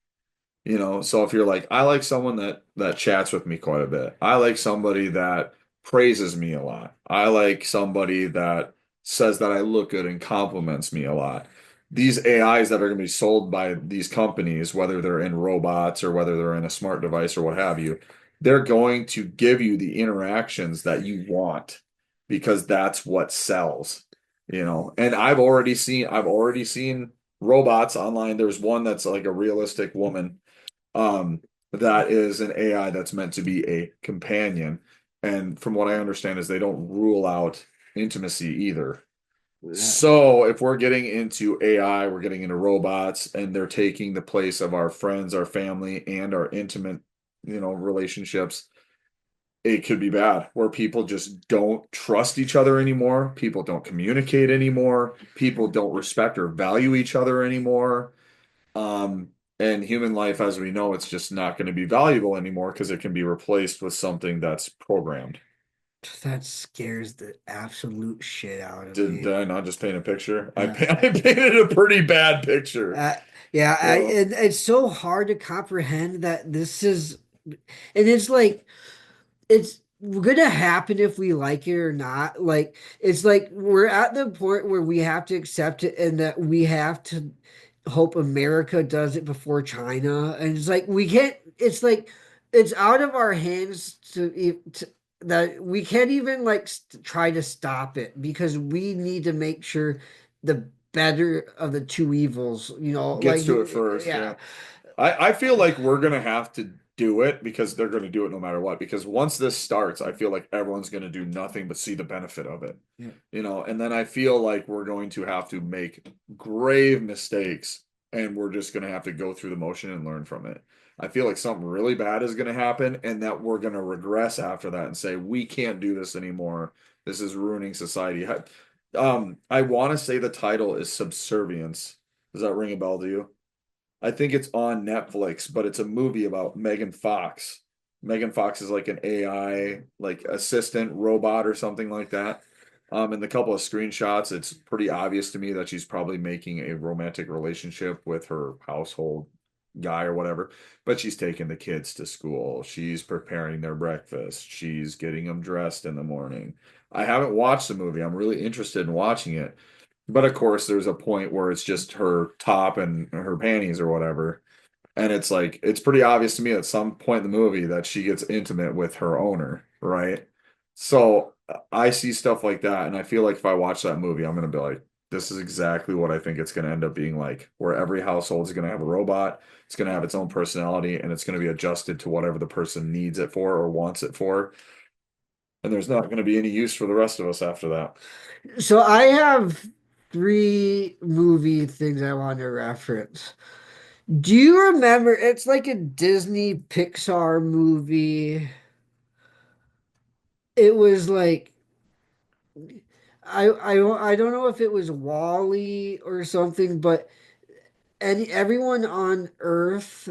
So if you're like, I like someone that chats with me quite a bit. I like somebody that praises me a lot. I like somebody that says that I look good and compliments me a lot. These AIs that are going to be sold by these companies, whether they're in robots or whether they're in a smart device or what have you, they're going to give you the interactions that you want because that's what sells. And I've already seen robots online. There's one that's like a realistic woman that is an AI that's meant to be a companion. And from what I understand is they don't rule out intimacy either. So if we're getting into AI, we're getting into robots, and they're taking the place of our friends, our family, and our intimate, relationships, it could be bad where people just don't trust each other anymore. People don't communicate anymore. People don't respect or value each other anymore. Um, and human life, as we know, it's just not going to be valuable anymore because it can be replaced with something that's programmed. That scares the absolute shit out of Did me. I not just paint a picture? I, Uh, pa I painted a pretty bad picture. uh, yeah, So and it's so hard to comprehend that this is, and it's like it's gonna happen if we like it or not. Like it's like we're at the point where we have to accept it and that we have to hope America does it before China. And it's like we can't. It's like it's out of our hands to that we can't even like try to stop it because we need to make sure the better of the two evils. gets Like to it first, yeah. yeah. I feel like we're gonna have to do it because they're gonna do it no matter what. Because once this starts, I feel like everyone's gonna do nothing but see the benefit of it. Yeah. And then I feel like we're going to have to make grave mistakes and we're just gonna have to go through the motion and learn from it. I feel like something really bad is gonna happen and that we're gonna regress after that and say, we can't do this anymore. This is ruining society. I want to say the title is Subservience. Does that ring a bell to you? I think it's on Netflix, but it's a movie about Megan Fox. Megan Fox is like an AI, like assistant robot or something like that. In the couple of screenshots, it's pretty obvious to me that she's probably making a romantic relationship with her household guy or whatever. But she's taking the kids to school. She's preparing their breakfast. She's getting them dressed in the morning. I haven't watched the movie. I'm really interested in watching it. But of course, there's a point where it's just her top and her panties or whatever. And it's like, it's pretty obvious to me at some point in the movie that she gets intimate with her owner, right? So I see stuff like that. And I feel like if I watch that movie, I'm going to be like, this is exactly what I think it's going to end up being like, where every household is going to have a robot. It's going to have its own personality and it's going to be adjusted to whatever the person needs it for or wants it for. And there's not going to be any use for the rest of us after that. So I have three movie things I want to reference. Do you remember? It's like a Disney Pixar movie. It was like I don't know if it was Wall-E or something, but everyone on Earth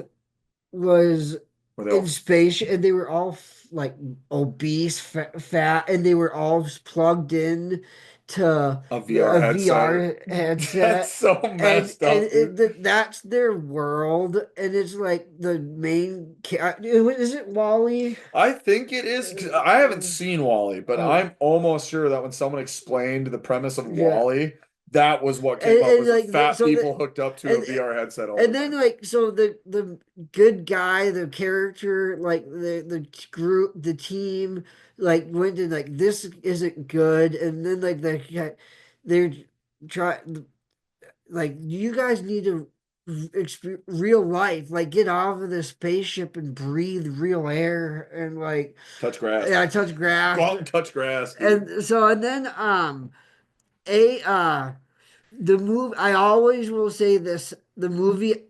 was Where they in all space and they were all like obese, fat, and they were all plugged in to a VR a headset. VR That's headset. so And messed up, dude. that's their world, and it's like the main. Is it Wally? I think it is. 'Cause I haven't seen Wally, but Uh, I'm almost sure that when someone explained the premise of yeah, Wally, that was what came up and was like fat people hooked up to a and VR headset all the and then time. like so the good guy, the character, like the group, the team, like went in like this isn't good, and then like they're try like you guys need to real life, like get off of this spaceship and breathe real air and like Touch grass. yeah, touch Go grass, out and touch grass, dude. and so and then a the movie I always will say this the movie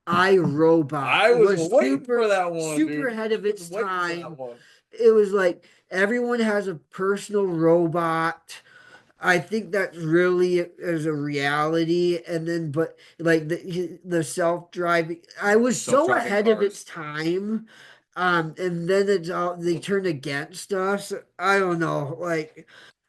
I, Robot I was was waiting for that one, super dude. ahead of I was its waiting for that time. one. It was like everyone has a personal robot. I think that really is a reality. And then, but like the self-driving, I was so Self-driving ahead of cars. its time. And then it's all they turn against us. I don't know. Like,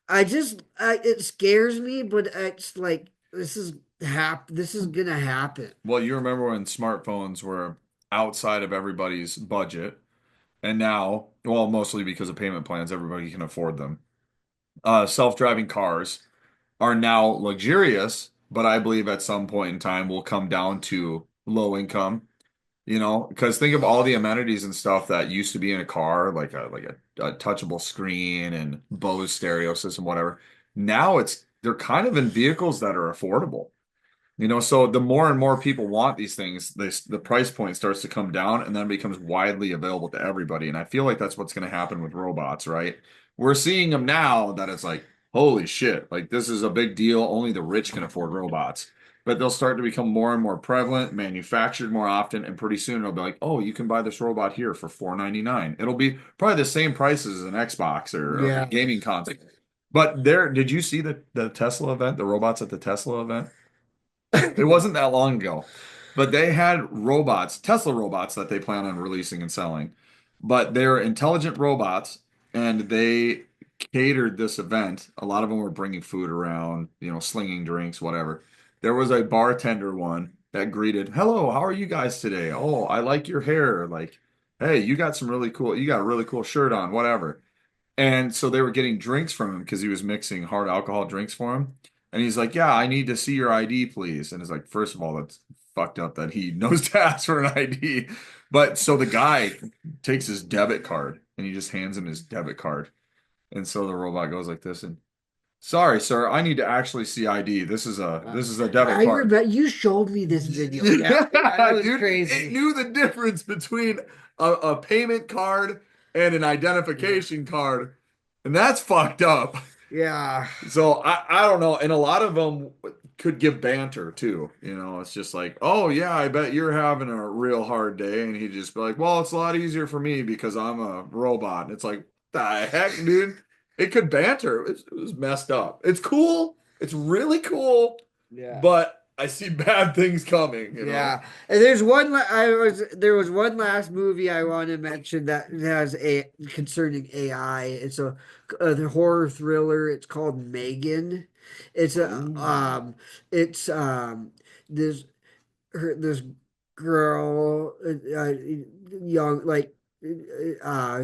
it scares me, but it's like this is gonna happen. Well, you remember when smartphones were outside of everybody's budget, and now, well, mostly because of payment plans, everybody can afford them. Self-driving cars are now luxurious, but I believe at some point in time will come down to low income. Because think of all the amenities and stuff that used to be in a car, like a touchable screen and Bose stereo system, whatever. Now they're kind of in vehicles that are affordable. So the more and more people want these things, the price point starts to come down and then becomes widely available to everybody. And I feel like that's what's going to happen with robots, right? We're seeing them now that it's like, holy shit, like this is a big deal. Only the rich can afford robots. But they'll start to become more and more prevalent, manufactured more often, and pretty soon it'll be like, oh, you can buy this robot here for $4.99. It'll be probably the same prices as an Xbox or a Yeah. gaming console. But did you see the Tesla event, the robots at the Tesla event? It wasn't that long ago, but they had robots, Tesla robots that they plan on releasing and selling. But they're intelligent robots, and they catered this event. A lot of them were bringing food around, slinging drinks, whatever. There was a bartender one that greeted, "Hello, how are you guys today? Oh, I like your hair. Like, hey, you got a really cool shirt on, whatever." And so they were getting drinks from him because he was mixing hard alcohol drinks for him. And he's like, "Yeah, I need to see your ID, please." And it's like, first of all, that's fucked up that he knows to ask for an ID. But so the guy takes his debit card and he just hands him his debit card. And so the robot goes like this and, "Sorry, sir, I need to actually see ID. Uh, This is a debit I card." remember you showed me this video. Yeah, yeah, that Yeah, was dude, it crazy. knew the difference between a payment card and an Yeah. identification card, and that's fucked up. Yeah. So I don't know, and a lot of them could give banter too. It's just like, "Oh yeah, I bet you're having a real hard day," and he'd just be like, "Well, it's a lot easier for me because I'm a robot." And it's like, the heck, dude? It could banter. It was messed up. It's cool. It's really cool, Yeah. but I see bad things coming. Yeah, and there's one. There was one last movie I want to mention that has a concerning AI. It's a horror thriller. It's called Megan. It's a Oh. it's this this girl, young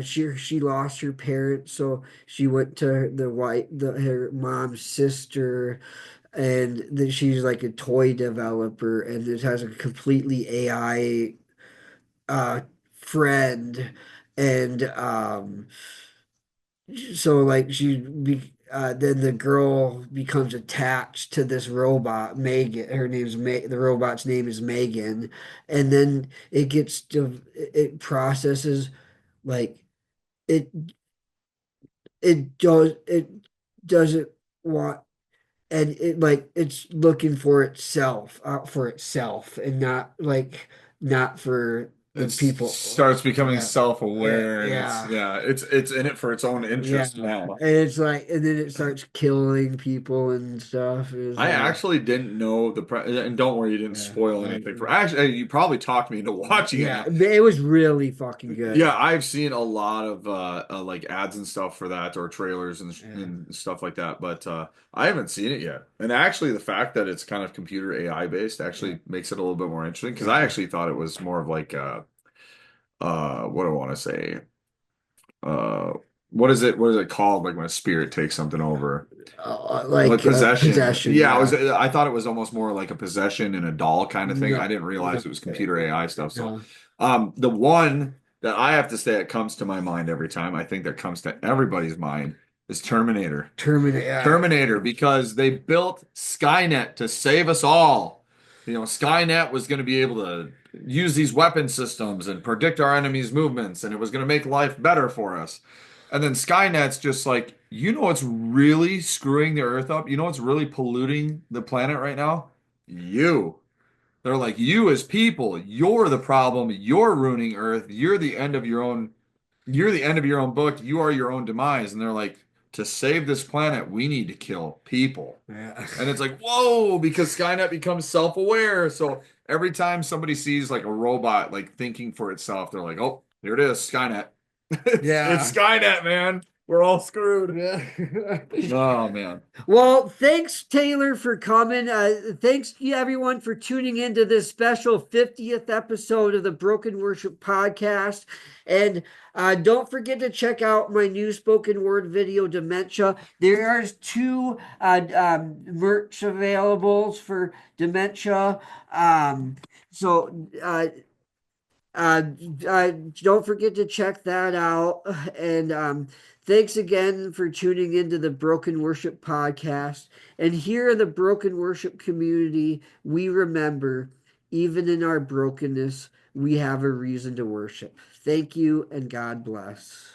she lost her parents, so she went to her mom's sister, and then she's like a toy developer, and it has a completely AI uh friend, and so like then the girl becomes attached to this robot Megan. The robot's name is Megan, and then it processes like it it doesn't want, and it's looking for itself, out for itself, and not for the It people. starts becoming Yeah, self-aware, and it's yeah, yeah, it's in it for its own yeah. interest now. And it's like, and then it starts killing people and stuff. It's I like, actually didn't know and don't worry, you didn't yeah, spoil anything for actually you probably talked me into watching it yeah. now. It was really fucking good. Yeah, I've seen a lot of like ads and stuff for that or trailers Yeah, and stuff like that, but I haven't seen it yet. And actually the fact that it's kind of computer AI based yeah, actually makes it a little bit more interesting because I yeah. actually thought it was more of like what do I want to say? Uh what is it called like when a spirit takes something over? Like possession. Possession. Yeah, Yeah. I thought it was almost more like a possession in a doll kind of thing. I No, didn't realize no, it was computer AI stuff. So, no. the one that I have to say that comes to my mind every time, I think that comes to everybody's mind is Terminator. Terminator. Yeah. Terminator, because they built Skynet to save us all. Skynet was going to be able to use these weapon systems and predict our enemies' movements, and it was going to make life better for us. And then Skynet's just like, what's really screwing the Earth up? You know what's really polluting the planet right now? You. They're like, you as people, you're the problem. You're ruining Earth. You're the end of your own book. You are your own demise. And they're like, to save this planet, we need to kill people. Yeah. And it's like, whoa, because Skynet becomes self-aware. So every time somebody sees like a robot like thinking for itself, they're like, oh, Here it is, Skynet. It's Yeah. Skynet, man. We're all screwed. Yeah. Oh man. Well, thanks, Taylor, for coming. Thanks, everyone, for tuning into this special 50th episode of the Broken Worship Podcast. And don't forget to check out my new spoken word video, Dementia. There are two merch available for Dementia. So uh, don't forget to check that out. And thanks again for tuning into the Broken Worship Podcast. And here in the Broken Worship community, we remember, even in our brokenness, we have a reason to worship. Thank you and God bless.